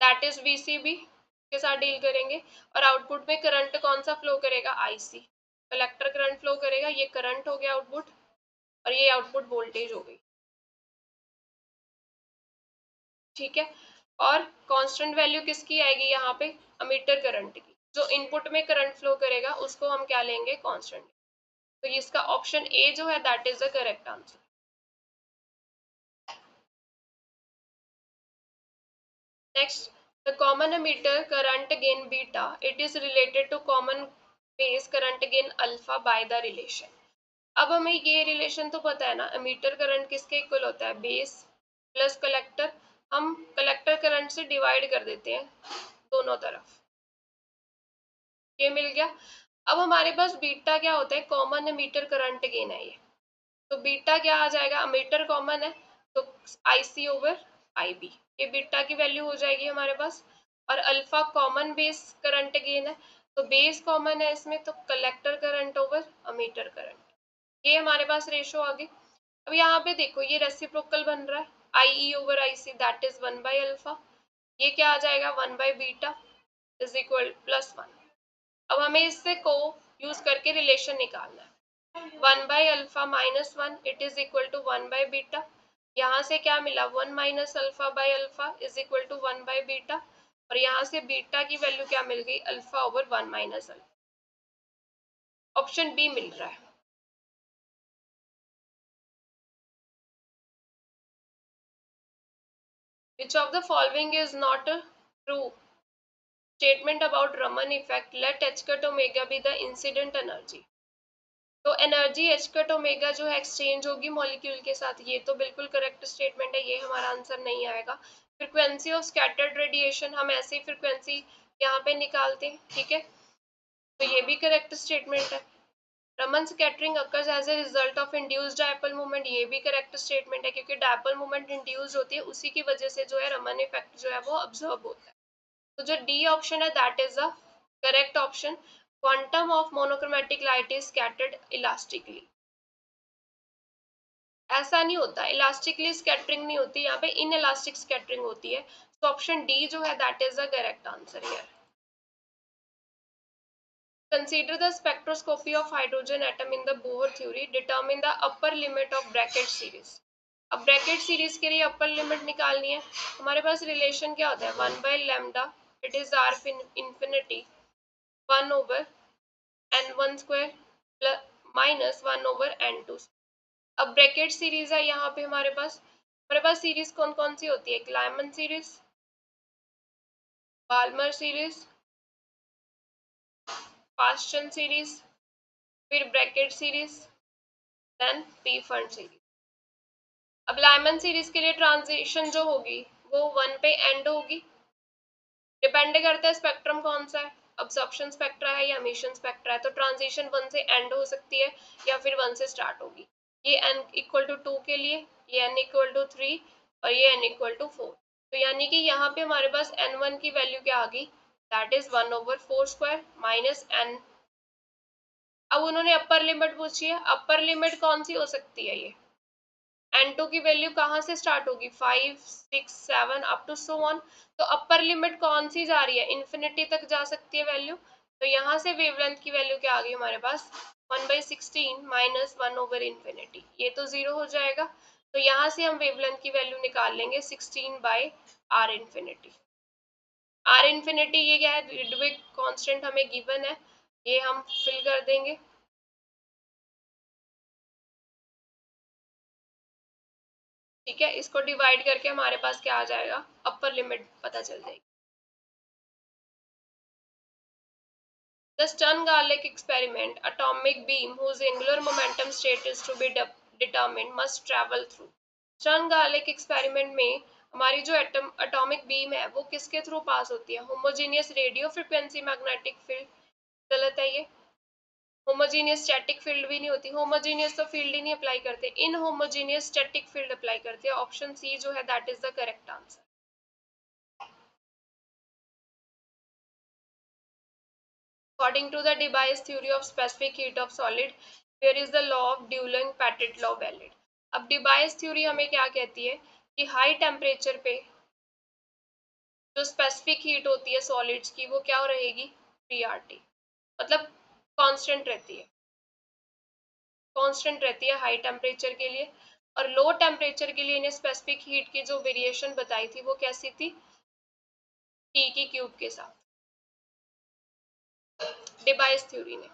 Speaker 1: दैट इज वीसीबी के साथ डील करेंगे। और आउटपुट में करंट कौन सा फ्लो करेगा, आईसी, कलेक्टर करंट फ्लो करेगा, ये करंट हो गया आउटपुट, और ये आउटपुट वोल्टेज हो गई। ठीक है, और कांस्टेंट वैल्यू किसकी आएगी यहाँ पे, अमीटर करंट की। जो इनपुट में करंट फ्लो करेगा उसको हम क्या लेंगे, कांस्टेंट। तो इसका ऑप्शन ए जो है that is the correct answer. Next, the common emitter current gain beta, it is related to common base current gain alpha by the relation. अब हमें ये रिलेशन तो पता है ना, एमीटर करंट किसके इक्वल होता है, बेस प्लस कलेक्टर। हम कलेक्टर करंट से डिवाइड कर देते हैं दोनों तरफ, ये मिल गया। अब हमारे पास बीटा क्या होता है, कॉमन एमीटर करंट गेन है ये। तो बीटा क्या आ जाएगा, अमीटर कॉमन है तो आईसी ओवर आईबी, ये बीटा की वैल्यू हो जाएगी हमारे पास। और alpha common base current gain है, तो बेस कॉमन है इसमें, तो collector current over ammeter current, ये हमारे पास रेशो आ गई। अब यहाँ पे देखो ये रेसिप्रोकल बन रहा है, I over I C that is 1/अल्फा, ये क्या आ जाएगा 1/बीटा इज इक्वल +1। अब हमें इससे को यूज करके रिलेशन निकालना है, 1/अल्फा-1 इट इज इक्वल टू 1/बीटा। यहाँ से क्या मिला, 1-अल्फा/अल्फा इज इक्वल टू 1/बीटा, और यहाँ से बीटा की वैल्यू क्या मिल गई, अल्फा ओवर 1 - अल्फा। ऑप्शन बी मिल रहा है। Which of the following is not a true statement about Raman effect? Let h cut omega be the incident energy. तो एनर्जी एच कट ओमेगा जो है एक्सचेंज होगी मॉलिक्यूल के साथ, ये तो बिल्कुल करेक्ट स्टेटमेंट है, ये हमारा आंसर नहीं आएगा। फ्रीक्वेंसी ऑफ स्कैटर्ड रेडिएशन, हम ऐसे ही फ्रीक्वेंसी यहाँ पे निकालते हैं, ठीक है, तो ये भी करेक्ट स्टेटमेंट है। Raman scattering occurs as a result of induced dipole movement, ये भी करेक्ट स्टेटमेंट है, क्योंकि डायपोल मूवमेंट इंड्यूस होती है, उसी की वजह से जो है रमन इफेक्ट जो है वो ऑब्जर्व होता है। तो जो डी ऑप्शन है that is the correct option. Quantum of monochromatic light is scattered elastically, ऐसा नहीं होता, इलास्टिकली स्कैटरिंग नहीं होती, यहाँ पे इन इलास्टिक स्कैटरिंग होती है। तो ऑप्शन डी जो है that is the correct answer here. Consider the spectroscopy of hydrogen atom in the Bohr theory. Determine the upper limit of bracket series. अब ब्रैकेट सीरीज के लिए अपर लिमिट निकालनी है। हमारे पास रिलेशन क्या होता है, 1/λ, it is R infinity 1/n1² minus 1/n2। अब ब्रैकेट सीरीज है यहाँ पे हमारे पास सीरीज कौन कौन सी होती है, Lyman series, Balmer series, Paschen series, फिर Brackett series, then Pfund series. अब लाइमन सीरीज के लिए ट्रांजिशन जो होगी वो 1 पे एंड होगी, डिपेंड करता है स्पेक्ट्रम कौन सा है, अब्जॉर्प्शन स्पेक्ट्रा है या एमिशन स्पेक्ट्रा है, तो ट्रांजिशन 1 से एंड हो सकती है या फिर 1 से स्टार्ट होगी। ये n इक्वल टू 2 के लिए, ये n इक्वल टू 3 और ये n इक्वल टू 4। तो यानी कि यहाँ पे हमारे पास n1 की वैल्यू क्या आ गई, दैट इज 1/4² माइनस n। अब उन्होंने अपर लिमिट पूछी है, अपर लिमिट कौन सी हो सकती है, ये n2 की वैल्यू कहाँ से स्टार्ट होगी, 5 6 7 अप टू सो ऑन। तो अपर लिमिट कौन सी जा रही है, इन्फिनिटी तक जा सकती है वैल्यू। तो यहाँ से वेवलेंथ की वैल्यू क्या आ गई हमारे पास, 1/16 माइनस 1/infinity, ये तो 0 हो जाएगा। तो यहाँ से हम वेवलेंथ की वैल्यू निकाल लेंगे 16/r infinity। r infinity ये क्या है, रिडविक कांस्टेंट हमें गिवन है, ये हम फिल कर देंगे। ठीक है, इसको डिवाइड करके हमारे पास क्या आ जाएगा, अपर लिमिट पता चल जाएगी। The Stern-Garlick experiment, atomic beam whose angular momentum state is to be determined must travel through. Stern-Garlick experiment में हमारी जो एटॉमिक बीम है वो किसके थ्रू पास होती है, homogeneous radio frequency magnetic field, गलत है ये। होमोजीनियस स्टैटिक फील्ड भी नहीं होती, होमोजीनियस तो फील्ड ही नहीं अप्लाई करते, इन होमोजीनियस स्टैटिक फील्ड अप्लाई करते हैं। ऑप्शन सी जो है that is the correct answer. According to the Debye's theory of specific heat of solid, where is the law of Dulong-Pettit law valid? अब Debye's theory हमें क्या कहती है कि हाई टेम्परेचर पे जो स्पेसिफिक हीट होती है सॉलिड्स की वो क्या रहेगी, PRT, मतलब कांस्टेंट रहती है, कांस्टेंट रहती है हाई टेम्परेचर के लिए। और लो टेम्परेचर के लिए इन्हें स्पेसिफिक हीट की जो वेरिएशन बताई थी वो कैसी थी, T की क्यूब के साथ, Debye's थ्योरी ने।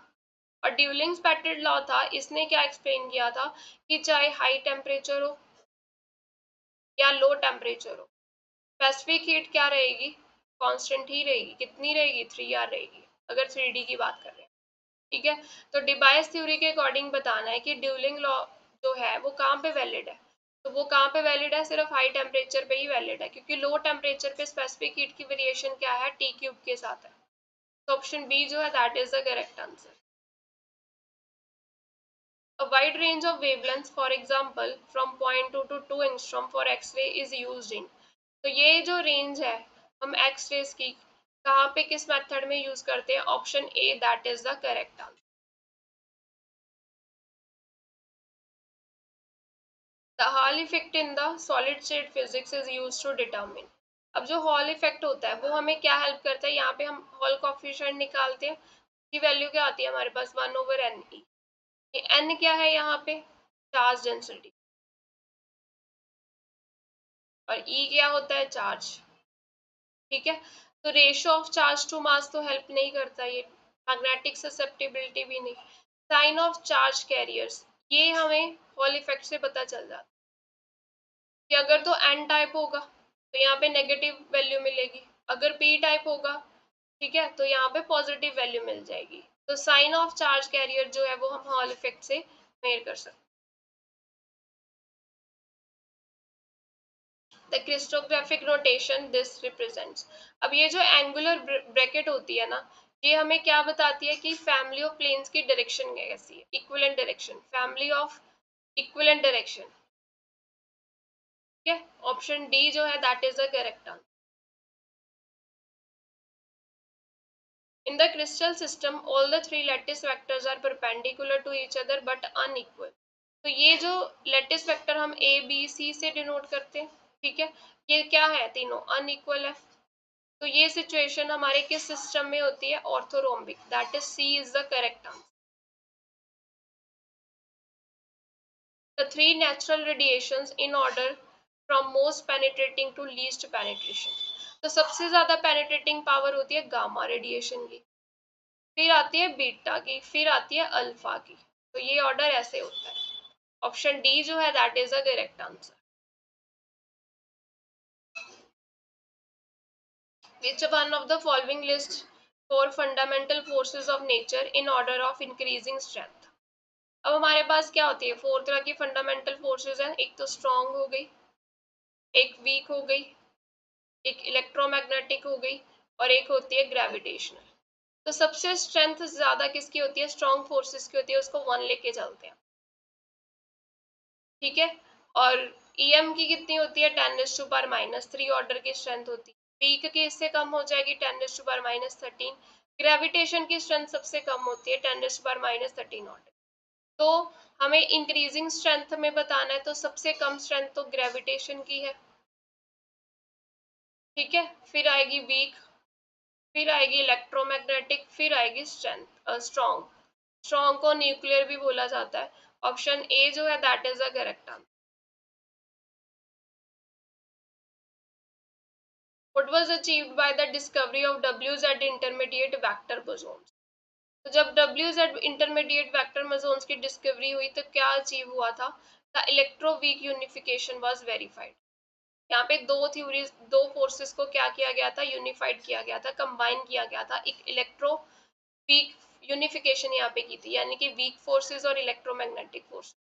Speaker 1: और ड्यूलिंग्स पैटेड लॉ था, इसने क्या एक्सप्लेन किया था कि चाहे हाई टेम्परेचर हो या लो टेम्परेचर हो, स्पेसिफिक हीट क्या रहेगी, कांस्टेंट ही रहेगी। कितनी रहेगी, 3R रहेगी, अगर 3D की बात कर रहे हैं। ठीक है, तो डिबायस थ्योरी के अकॉर्डिंग बताना है कि ड्यूलिंग लॉ जो है वो कहाँ पे वैलिड है, तो वो कहाँ पे वैलिड है, सिर्फ हाई टेम्परेचर पे ही वैलिड है, क्योंकि लो टेम्परेचर पे स्पेसिफिक हीट की वेरिएशन क्या है, T क्यूब के साथ है। तो ऑप्शन बी जो है that is the correct answer. A wide range of wavelengths, for example, from 0.2 to 2 angstrom for X-ray is used in. तो ये जो रेंज है हम एक्स-रेज की कहाँ पे किस मेथड में यूज करते हैं, option A that is the correct answer. The Hall effect in the solid state physics is used to determine. अब जो हॉल इफेक्ट होता है वो हमें क्या हेल्प करता है, यहाँ पे हम हॉल कोफिशिएंट निकालते हैं, की वैल्यू क्या आती है हमारे पास, 1/n। ये n क्या है यहाँ पे, चार्ज डेंसिटी, और E क्या होता है, चार्ज। ठीक है, तो ratio of charge to mass तो हेल्प नहीं करता, ये मैग्नेटिक ससेप्टिबिलिटी भी नहीं। साइन ऑफ चार्ज कैरियर्स, ये हमें हॉल इफेक्ट से पता चल जाता है कि अगर तो एन टाइप होगा तो यहाँ पे नेगेटिव वैल्यू मिलेगी, अगर पी टाइप होगा, ठीक है, तो यहाँ पे पॉजिटिव वैल्यू मिल जाएगी। तो साइन ऑफ चार्ज कैरियर जो है वो हम हॉल इफेक्ट से मेजर कर सकते हैं। द क्रिस्टोग्राफिक नोटेशन दिस रिप्रेजेंट्स, अब ये जो एंगुलर ब्रैकेट होती है ना, ये हमें क्या बताती है कि फैमिली ऑफ प्लेन्स की डायरेक्शन कैसी है, equivalent direction, family of equivalent direction, ठीक है। ऑप्शन डी जो है that is the correct answer. In the crystal system, all the three lattice vectors are perpendicular to each other but unequal. तो ये जो लेटिस वेक्टर हम A B C से denote करते हैं, ठीक है, ये क्या है, तीनों अनइक्वल है। तो ये सिचुएशन हमारे किस सिस्टम में होती है, orthorhombic, that is C is the correct answer. The three natural radiations in order from most penetrating to least penetration. तो सबसे ज्यादा पेनिट्रेटिंग पावर होती है गामा रेडिएशन की, फिर आती है बीटा की, फिर आती है अल्फा की। तो ये ऑर्डर ऐसे होता है। ऑप्शन डी जो है that is the correct answer. Which one of the following list for fundamental forces of nature in order of increasing strength. अब हमारे पास क्या होती है, 4 तरह की फंडामेंटल फोर्सेस हैं, एक तो स्ट्रॉन्ग हो गई, एक वीक हो गई, एक इलेक्ट्रोमैग्नेटिक हो गई, और एक होती है ग्रेविटेशनल। तो सबसे स्ट्रेंथ ज्यादा किसकी होती है, स्ट्रॉन्ग फोर्सेस की होती है, उसको 1 लेके चलते हैं, ठीक है। और ईएम की कितनी होती है, 10⁻³ ऑर्डर की स्ट्रेंथ होती है। वीक की इससे कम हो जाएगी, 10⁻13। ग्रेविटेशन की स्ट्रेंथ सबसे कम होती है, 10⁻13 ऑर्डर। तो हमें इंक्रीजिंग स्ट्रेंथ में बताना है, तो सबसे कम स्ट्रेंथ तो ग्रेविटेशन की है, ठीक है, फिर आएगी वीक, फिर आएगी इलेक्ट्रोमैग्नेटिक, फिर आएगी स्ट्रेंथ स्ट्रॉन्ग। स्ट्रॉन्ग को न्यूक्लियर भी बोला जाता है। ऑप्शन ए जो है that is the correct answer. What was achieved by the discovery of WZ intermediate vector bosons? तो जब WZ intermediate vector bosons की डिस्कवरी हुई तो क्या अचीव हुआ था, the electroweak unification was verified. यहाँ पे दो थ्योरीज, दो फोर्सेस को क्या किया गया था, यूनिफाइड किया गया था, कंबाइन किया गया था, एक इलेक्ट्रो वीक यूनिफिकेशन यहाँ पे की थी, यानी कि वीक फोर्सेस और electromagnetic force.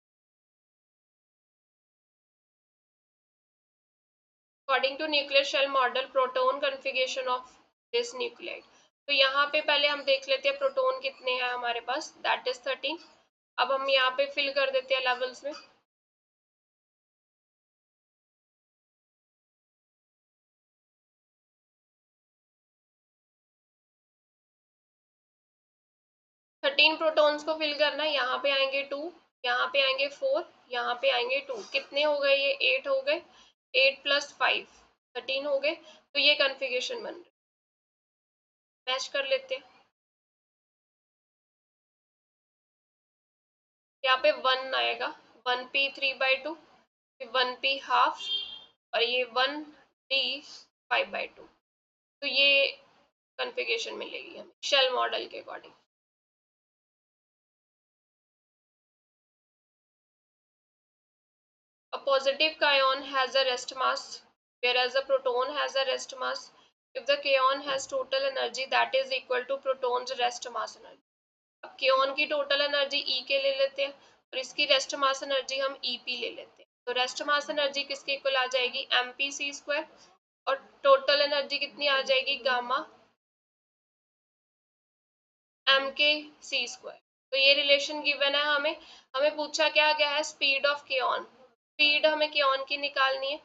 Speaker 1: According to nuclear shell model, proton configuration of this nuclide. तो यहाँ पे पहले हम देख लेते हैं प्रोटॉन कितने हैं हमारे पास, दैट इज 13। अब हम यहाँ पे फिल कर देते हैं लेवल्स में। थर्टीन प्रोटॉन्स को फिल करना है, यहाँ पे आएंगे 2, यहाँ पे आएंगे 4, यहाँ पे आएंगे 2, कितने हो गए, ये 8 हो गए, 8 + 5 13 हो गए। तो ये कन्फिगरेशन बन रही, मैच कर लेते हैं। यहाँ पे 1 आएगा, 1p3/2, 1p½ और ये 1d5/2। तो ये कन्फिगरेशन मिलेगी हमें शेल मॉडल के according. A positive kaon has a rest mass, whereas a proton has a rest mass. If the kaon has total energy that is equal to proton's rest mass energy. अब kaon की total energy E के ले लेते हैं और इसकी rest mass energy हम EP ले लेते हैं। तो rest mass energy किसके इक्वल आ जाएगी, mp(c²) और total energy कितनी आ जाएगी, गामा mk(c²). तो ये रिलेशन गिवन है हमें। हमें पूछा क्या गया है, स्पीड ऑफ केऑन, स्पीड हमें केऑन की निकालनी है,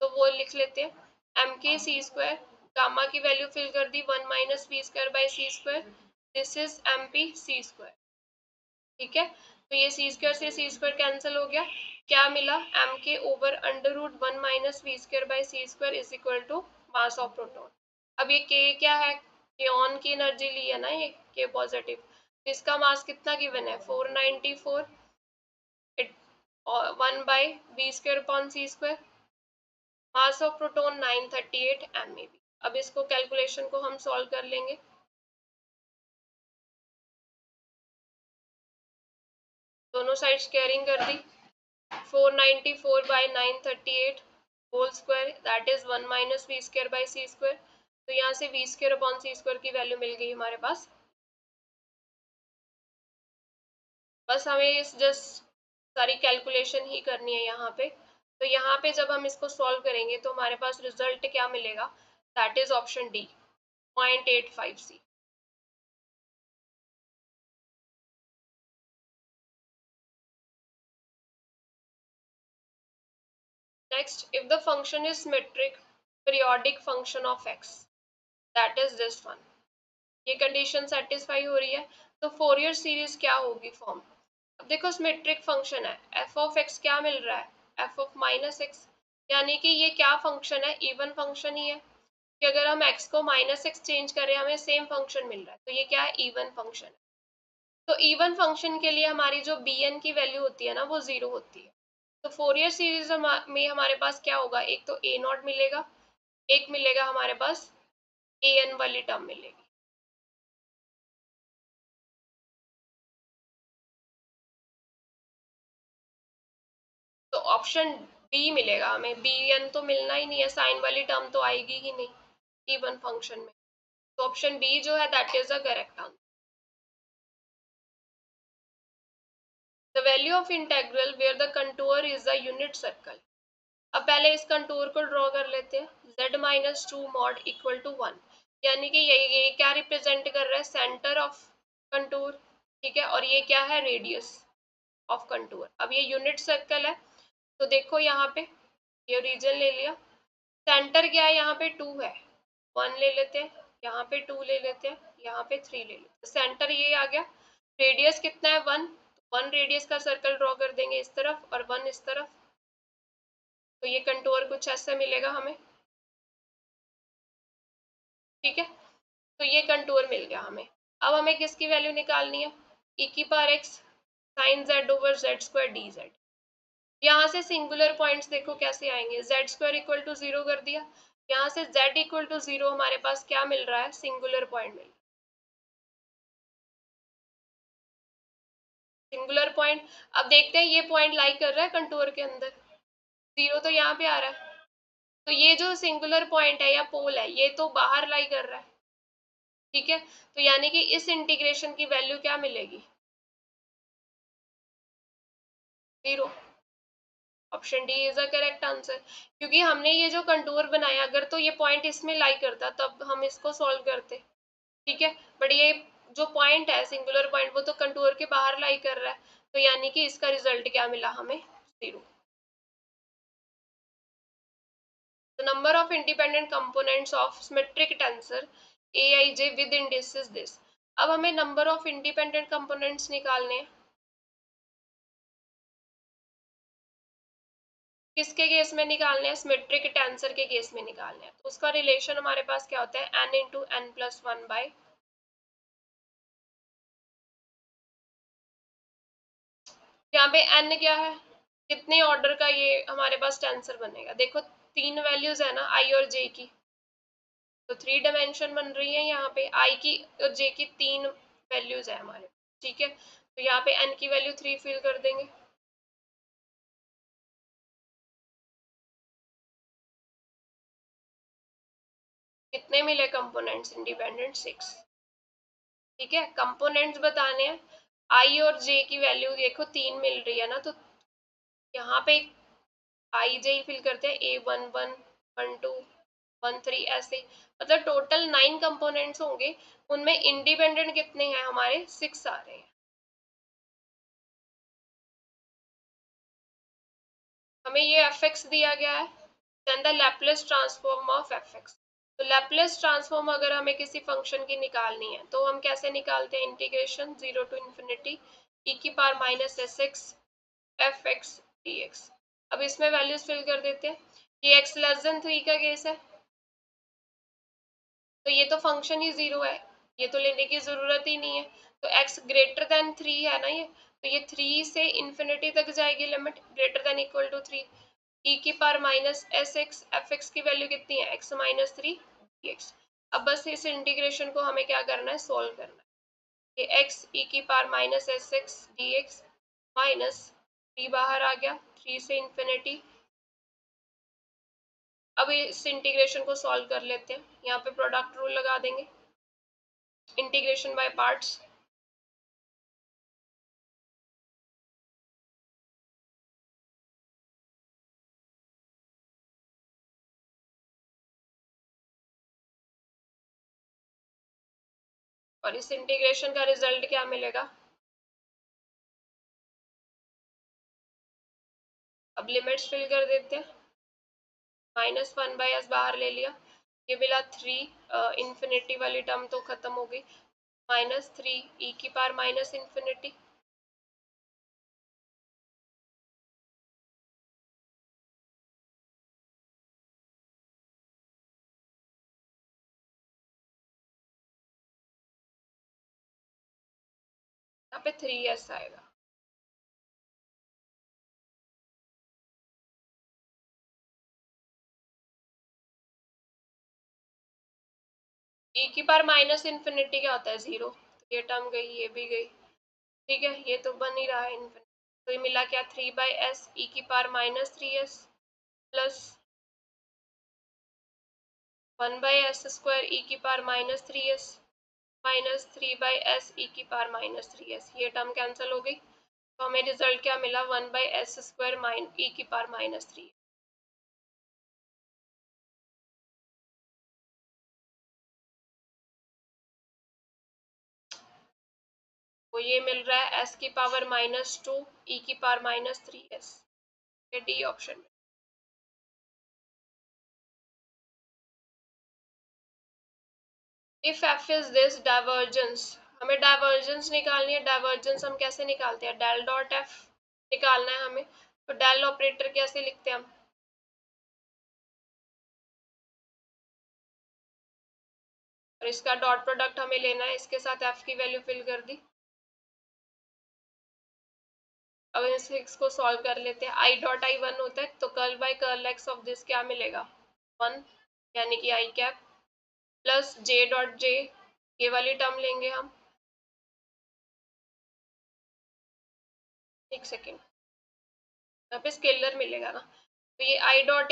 Speaker 1: तो वो लिख लेते हैं mk(c²), गामा की वैल्यू फिल कर दी 1 - v²/c², दिस इज mp(c²), ठीक है। तो ये c² से c² कैंसिल हो गया, क्या मिला, mk/√1 - v²/c² is equal to mass of proton. अब ये k क्या है, केऑन की एनर्जी ली है ना, ये k पॉजिटिव, इसका मास कितना गिवन है, 494, 1/v²/c², mass of proton 938 MeV। अब इसको कैलकुलेशन को हम सॉल्व कर लेंगे। दोनों साइड स्क्वायरिंग कर दी, 494/938 whole square that is 1 minus V square by C square. तो यहाँ से V square upon C square की वैल्यू मिल गई हमारे पास। बस हमें इस जस्ट सारी कैलकुलेशन ही करनी है यहाँ पे। तो यहाँ पे जब हम इसको सॉल्व करेंगे तो हमारे पास रिजल्ट क्या मिलेगा, that is option D 0.85C। Next, if the function is symmetric periodic function of x, that is this one, ये कंडीशन सेटिस्फाई हो रही है तो फोरियर सीरीज क्या होगी फॉर्म। अब देखो सिमेट्रिक फंक्शन है, एफ ऑफ एक्स क्या मिल रहा है, एफ ऑफ माइनस एक्स, यानी कि ये क्या फंक्शन है, इवन फंक्शन ही है कि अगर हम एक्स को माइनस एक्स चेंज करें हमें सेम फंक्शन मिल रहा है, तो ये क्या है, इवन फंक्शन है। तो इवन फंक्शन के लिए हमारी जो बी एन की वैल्यू होती है ना वो जीरो होती है। तो फोरियर सीरीज में हमारे पास क्या होगा, एक तो ए नॉट मिलेगा, एक मिलेगा हमारे पास ए एन वाली टर्म मिलेगी। तो ऑप्शन बी मिलेगा हमें, बी एन तो मिलना ही नहीं है, साइन वाली टर्म तो आएगी ही नहीं इवन फंक्शन में। तो ऑप्शन बी जो है that is the correct answer. The value of integral where the contour is the unit circle. अब पहले इस कंटूर को ड्रॉ कर लेते हैं, z minus two mod equal to 1, यानी कि ये क्या रिप्रेजेंट कर रहा है, सेंटर ऑफ कंटूर, ठीक है, और ये क्या है, रेडियस ऑफ कंटूर। अब ये यूनिट सर्कल है तो देखो यहाँ पे ये रीजन ले लिया, सेंटर क्या है, यहाँ पे 2 है, 1 ले लेते हैं, यहाँ पे 2 ले लेते हैं, यहाँ पे 3 ले लेते हैं, सेंटर ये आ गया। रेडियस कितना है, 1, 1 रेडियस का सर्कल ड्रॉ कर देंगे इस तरफ और 1 इस तरफ। तो ये कंटूर कुछ ऐसा मिलेगा हमें, ठीक है। तो ये कंटूर मिल गया हमें। अब हमें किसकी वैल्यू निकालनी है, ई की power X sine Z over Z square D Z. यहाँ से सिंगुलर पॉइंट्स देखो कैसे आएंगे, जेड स्क्वायर इक्वल टू 0 कर दिया, यहाँ से जेड इक्वल टू 0 हमारे पास क्या मिल रहा है, सिंगुलर पॉइंट मिल, सिंगुलर पॉइंट। अब देखते हैं ये पॉइंट लाई कर रहा है कंटूर के अंदर, 0 तो यहाँ पे आ रहा है, तो ये जो सिंगुलर पॉइंट है या पोल है ये तो बाहर लाई कर रहा है, ठीक है। तो यानी कि इस इंटीग्रेशन की वैल्यू क्या मिलेगी, 0। Option D is the correct answer, क्योंकि हमने ये जो कंटूर बनाया अगर तो ये पॉइंट इसमें लाई करता तब हम इसको सॉल्व करते, ठीक है, बट ये जो पॉइंट है सिंगुलर पॉइंट वो तो कंटूर के बाहर लाई कर रहा है, तो यानी कि इसका रिजल्ट क्या मिला हमें, 0। The number of independent components of symmetric tensor aij with indices this. अब हमें नंबर ऑफ इंडिपेंडेंट कंपोनेंट्स निकालने हैं, किसके केस में निकालने हैं, सिमेट्रिक टेंसर के केस में निकालने हैं। तो उसका रिलेशन हमारे पास क्या होता है, n into N plus one by, यहाँ पे n क्या है, कितने ऑर्डर का ये हमारे पास टेंसर बनेगा, देखो 3 वैल्यूज है ना i और j की, तो 3 डायमेंशन बन रही है, यहाँ पे i की और j की 3 वैल्यूज है हमारे, ठीक है। तो यहाँ पे n की वैल्यू 3 फिल कर देंगे, कितने मिले कंपोनेंट्स इंडिपेंडेंट, 6, ठीक है। कंपोनेंट्स बताने हैं, i और j की वैल्यू देखो 3 मिल रही है ना, तो यहाँ पे आई जे फिल करते हैं, A11 12 13 ऐसे, मतलब टोटल 9 कंपोनेंट्स होंगे, उनमें इंडिपेंडेंट कितने हैं हमारे, 6 आ रहे हैं। हमें ये एफ एक्स दिया गया है, then the Laplace transform of F X. तो लैपलेस ट्रांसफॉर्म अगर हमें किसी फंक्शन की निकालनी है तो हम कैसे निकालते हैं, इंटीग्रेशन 0 टू इन्फिनिटी ई की power minus S X F x D x. अब इसमें वैल्यूज फिल कर देते हैं, ये एक्स लेस देन 3 का केस है, तो ये तो फंक्शन ही 0 है, ये तो लेने की जरूरत ही नहीं है। तो x ग्रेटर देन 3 है ना ये, तो ये 3 से इन्फिनिटी तक जाएगी limit, greater than equal to 3, e की power minus S X F X की वैल्यू कितनी है, x माइनस 3 dx। अब बस इस इंटीग्रेशन को हमें क्या करना है, सोल्व करना है, ये x e की power minus S x D x minus 3 बाहर आ गया, 3 से इंफिनिटी। अब इस इंटीग्रेशन को सॉल्व कर लेते हैं, यहाँ पे प्रोडक्ट रूल लगा देंगे, इंटीग्रेशन बाय पार्ट्स। और इस इंटीग्रेशन का रिजल्ट क्या मिलेगा? अब लिमिट्स फिल कर देते हैं, -1/s बाहर ले लिया, ये मिला 3, इंफिनिटी वाली टर्म तो खत्म हो गई, -3 e की पावर माइनस इंफिनिटी। यहाँ पे 3s आएगा। e की पावर माइनस इंफिनिटी क्या होता है? 0। तो ये टर्म गई, ये भी गई, ठीक है, ये तो बन ही रहा है इंफिनिटी। तो ये मिला क्या? 3/s e की power -3s plus 1/s² e की power -3s minus 3/s e की पावर -3s। ये टर्म कैंसिल हो गई, तो हमें रिजल्ट क्या मिला? 1/s² e की पावर -3। तो ये मिल रहा है s की पावर -2 e की पावर -3s। ये डी ऑप्शन में। If f is this divergence, हमें डाइवर्जेंस निकालनी है। डाइवर्जेंस हम कैसे निकालते हैं? डेल डॉट f निकालना है हमें। तो डेल ऑपरेटर कैसे लिखते हैं हम? और इसका डॉट प्रोडक्ट हमें लेना है, इसके साथ f की वैल्यू फिल कर दी। अब इस x को सॉल्व कर लेते हैं। i डॉट i 1 होता है, तो curl by curl x of this क्या मिलेगा? 1, यानी कि i cap plus j dot j, ये वाली टर्म लेंगे हम। एक सेकेंड, यहाँ पे स्केलर मिलेगा ना, तो ये i डॉट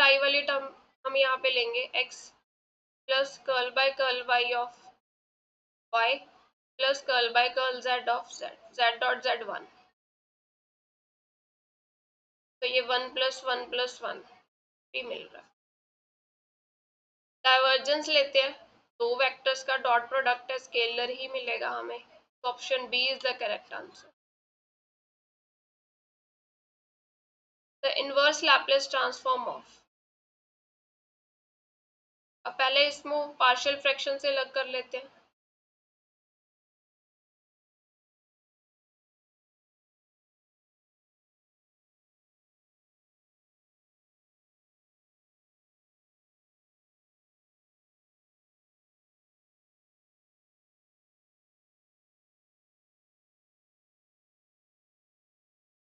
Speaker 1: i वाली टर्म हम यहाँ पे लेंगे x plus curl by curl y of y plus curl by curl z of z, z dot z1। तो ये 1 + 1 + 1 भी मिल रहा है। डाइवर्जेंस लेते हैं, दो वेक्टर्स का डॉट प्रोडक्ट है, स्केलर ही मिलेगा हमें। तो option B is the correct answer. The inverse Laplace transform of. अब पहले इसमें पार्शियल फ्रैक्शन से अलग कर लेते हैं।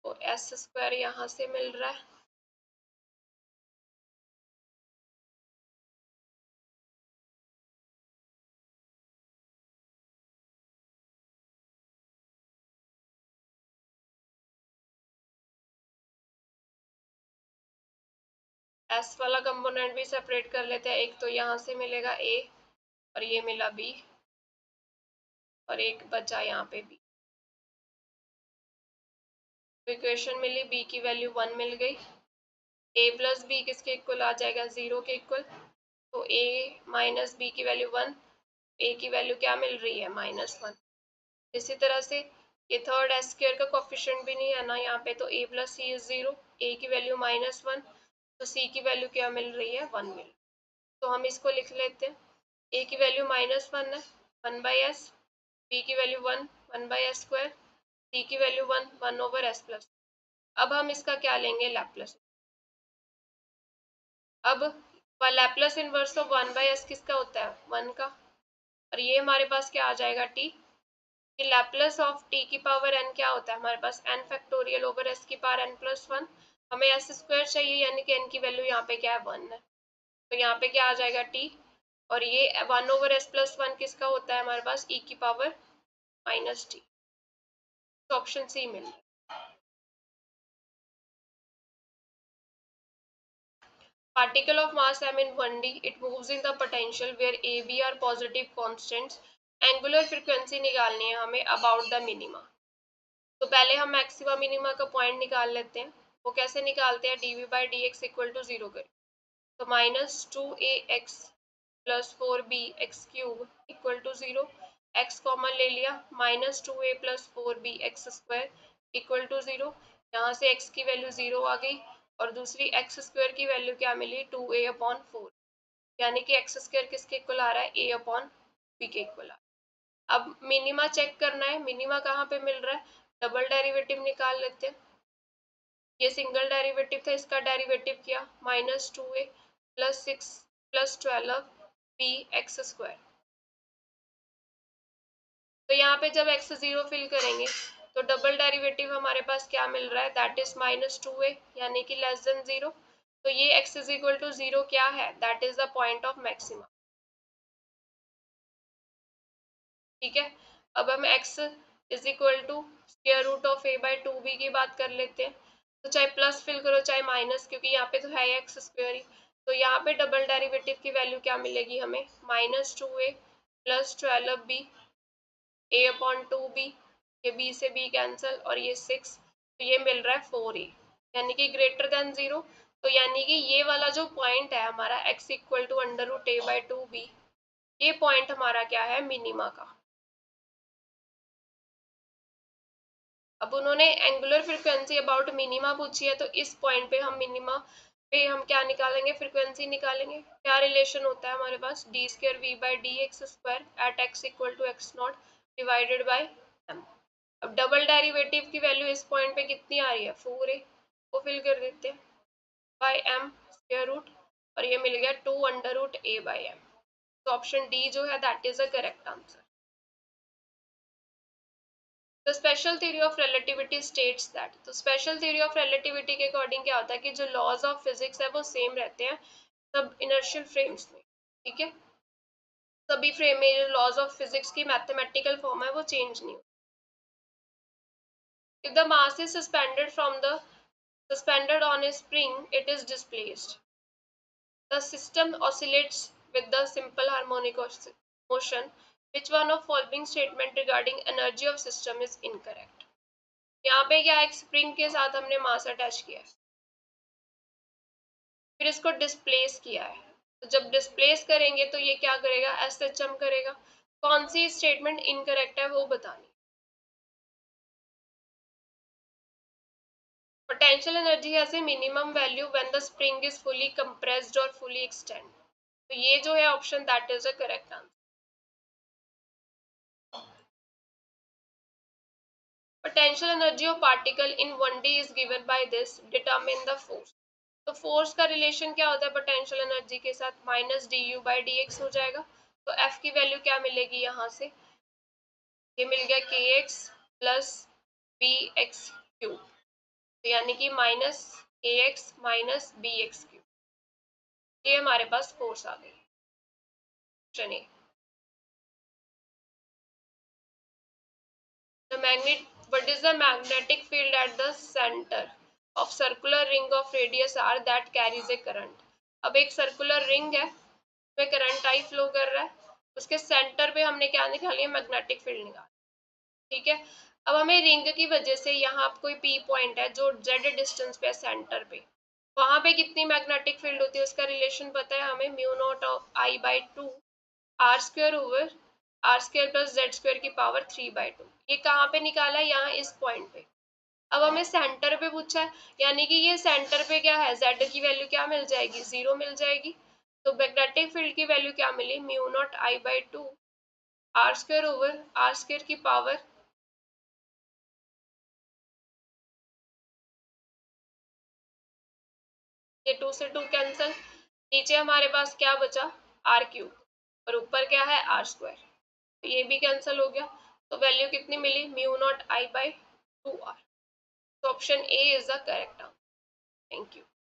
Speaker 1: तो s² यहाँ से मिल रहा है, s वाला कंपोनेंट भी सेपरेट कर लेते हैं। एक तो यहाँ से मिलेगा a, और ये मिला b, और एक बचा यहाँ पे b। तो इक्वेशन मिली, b की वैल्यू 1 मिल गई, a प्लस b किसके इक्वल आ जाएगा? 0 के इक्वल। तो a माइनस b की वैल्यू 1, a की वैल्यू क्या मिल रही है? -1। इसी तरह से ये थर्ड s² का कोफिशिएंट भी नहीं है ना यहाँ पे, तो a plus c is 0, a की वैल्यू -1, तो c की वैल्यू क्या मिल रही है? 1 मिल। तो हम इसको लिख लेते हैं, a की वैल्यू -1 है, 1/s, b की वैल्यू 1, 1/s², c की वैल्यू 1, 1/s+। अब हम इसका क्या लेंगे? लैपलेस। अब लैपलेस इनवर्स ऑफ 1/s किसका होता है? 1 का। और ये हमारे पास क्या आ जाएगा? t। कि लैपलेस ऑफ t की पावर n क्या होता है हमारे पास? n फैक्टोरियल ओवर s की पावर n+1। हमें s² चाहिए, यानी कि n की वैल्यू यहाँ पे क्या है? 1 है। तो यहाँ पे क्या आ जाएगा? t। और ये 1/s+1 किसका होता है हमारे पास? e की पावर -t। ऑप्शन सी मिल रहा है। Particle of mass m in 1D, it moves in the potential where a, b are positive constants. Angular frequency निकालनी है हमें about the minima. तो पहले हम मैक्सिमा मिनिमा का पॉइंट निकाल लेते हैं. वो कैसे निकालते हैं? D V by D X equal to 0 करें तो -2ax plus 4bx³ equal to 0. x common ले लिया, -2a plus 4bx² equal to 0. यहाँ से x की वैल्यू 0 आ गई और दूसरी x² की वैल्यू क्या मिली? 2a/4. यानी कि x² किसके इक्वल आ रहा है? a/b के इक्वल आ रहा है. अब मिनिमा चेक करना है. मिनिमा कहाँ पे मिल रहा है? डबल डेरिवेटिव निकाल लेते हैं. ये सिंगल डेरिवेटिव था, इसका डेरिवेटिव किया -2a प्लस 6 प्लस 12bx². तो यहाँ पे जब x 0 फिल करेंगे तो डबल डेरिवेटिव हमारे पास क्या मिल रहा है? दैट इज -2a यानी कि लेस देन 0. तो ये x इज इक्वल टू 0 क्या है? That is the point of maxima. ठीक है. अब हम x is equal to square root of a/2b की बात कर लेते हैं. तो चाहे प्लस फिल करो चाहे माइनस, क्योंकि यहाँ पे तो है x² ही. तो यहाँ पे डबल डेरिवेटिव की वैल्यू क्या मिलेगी हमें? -2a plus 12b a/2b. ये b से b कैंसल और ये 6. तो ये मिल रहा है 4a यानी कि ग्रेटर देन 0. तो यानी कि ये वाला जो पॉइंट है हमारा x इक्वल टू √a/2b, ये पॉइंट हमारा क्या है? मिनिमा का. अब उन्होंने एंगुलर फ्रीक्वेंसी अबाउट मिनिमा पूछी है, तो इस पॉइंट पे हम मिनिमा पे हम क्या निकालेंगे? फ्रीक्वेंसी निकालेंगे. क्या रिलेशन होता है हमारे पास? d²v/dx² at x equal to x0 divided by m. अब डबल डेरिवेटिव की वैल्यू इस पॉइंट पे कितनी आ रही है? 4a. वो फिल कर देते हैं बाय m स्क्वायर रूट और ये मिल गया 2√a/m. तो ऑप्शन डी जो है that is the correct answer. The special theory of relativity states that, तो special theory of relativity के अकॉर्डिंग क्या होता है कि जो laws of physics है वो सेम रहते हैं सब inertial frames में. ठीक है. सभी फ्रेम में जो laws of physics की mathematical form है वो change नहीं. If the mass is suspended on a spring, it is displaced. The system oscillates with the simple harmonic motion. Which one of following statement regarding energy of system is incorrect? यहाँ पे क्या, एक spring के साथ हमने मास attach किया है, फिर इसको डिस्प्लेस किया है. तो जब डिस्प्लेस करेंगे तो ये क्या करेगा? एसएचएम करेगा. कौन सी स्टेटमेंट इनकरेक्ट है वो बतानी. Potential energy has a minimum value when the spring is fully compressed और फुली एक्सटेंड. तो ये जो है option that is the correct answer. Potential energy of particle in 1D is given by this. Determine the force. तो force का relation क्या होता है पोटेंशियल एनर्जी के साथ? -du/dx हो जाएगा. तो F की वैल्यू क्या मिलेगी यहाँ से? ये मिल गया kx प्लस bx³. तो यानी कि -kx माइनस bx³. ये हमारे पास फोर्स आ गई. Option A. What is the magnetic field at the center of circular ring of radius r that carries a current? अब एक सर्कुलर रिंग है, उसमें करंट आई फ्लो कर रहा है, उसके सेंटर पे हमने क्या निकाली है? मैग्नेटिक फील्ड निकाली. ठीक है. अब हमें रिंग की वजह से यहाँ कोई पी पॉइंट है जो जेड डिस्टेंस पे है सेंटर पे, वहां पे कितनी मैग्नेटिक फील्ड होती है उसका रिलेशन पता है हमें. μ0I/2 r² over r² plus z² की पावर 3/2. ये कहाँ पे निकाला है? यहाँ इस पॉइंट पे. अब हमें सेंटर पे पूछा है, यानी कि ये सेंटर पे क्या है? z की वैल्यू क्या मिल जाएगी? 0 मिल जाएगी. तो मैग्नेटिक फील्ड की वैल्यू क्या मिली? μ0I/2 r² ओवर r² की पावर, ये 2 से 2 कैंसल. नीचे हमारे पास क्या बचा? r³ और ऊपर क्या है? r². तो ये भी कैंसिल हो गया. तो वैल्यू कितनी मिली? μ0I/2r. तो option A is the correct answer. Thank you.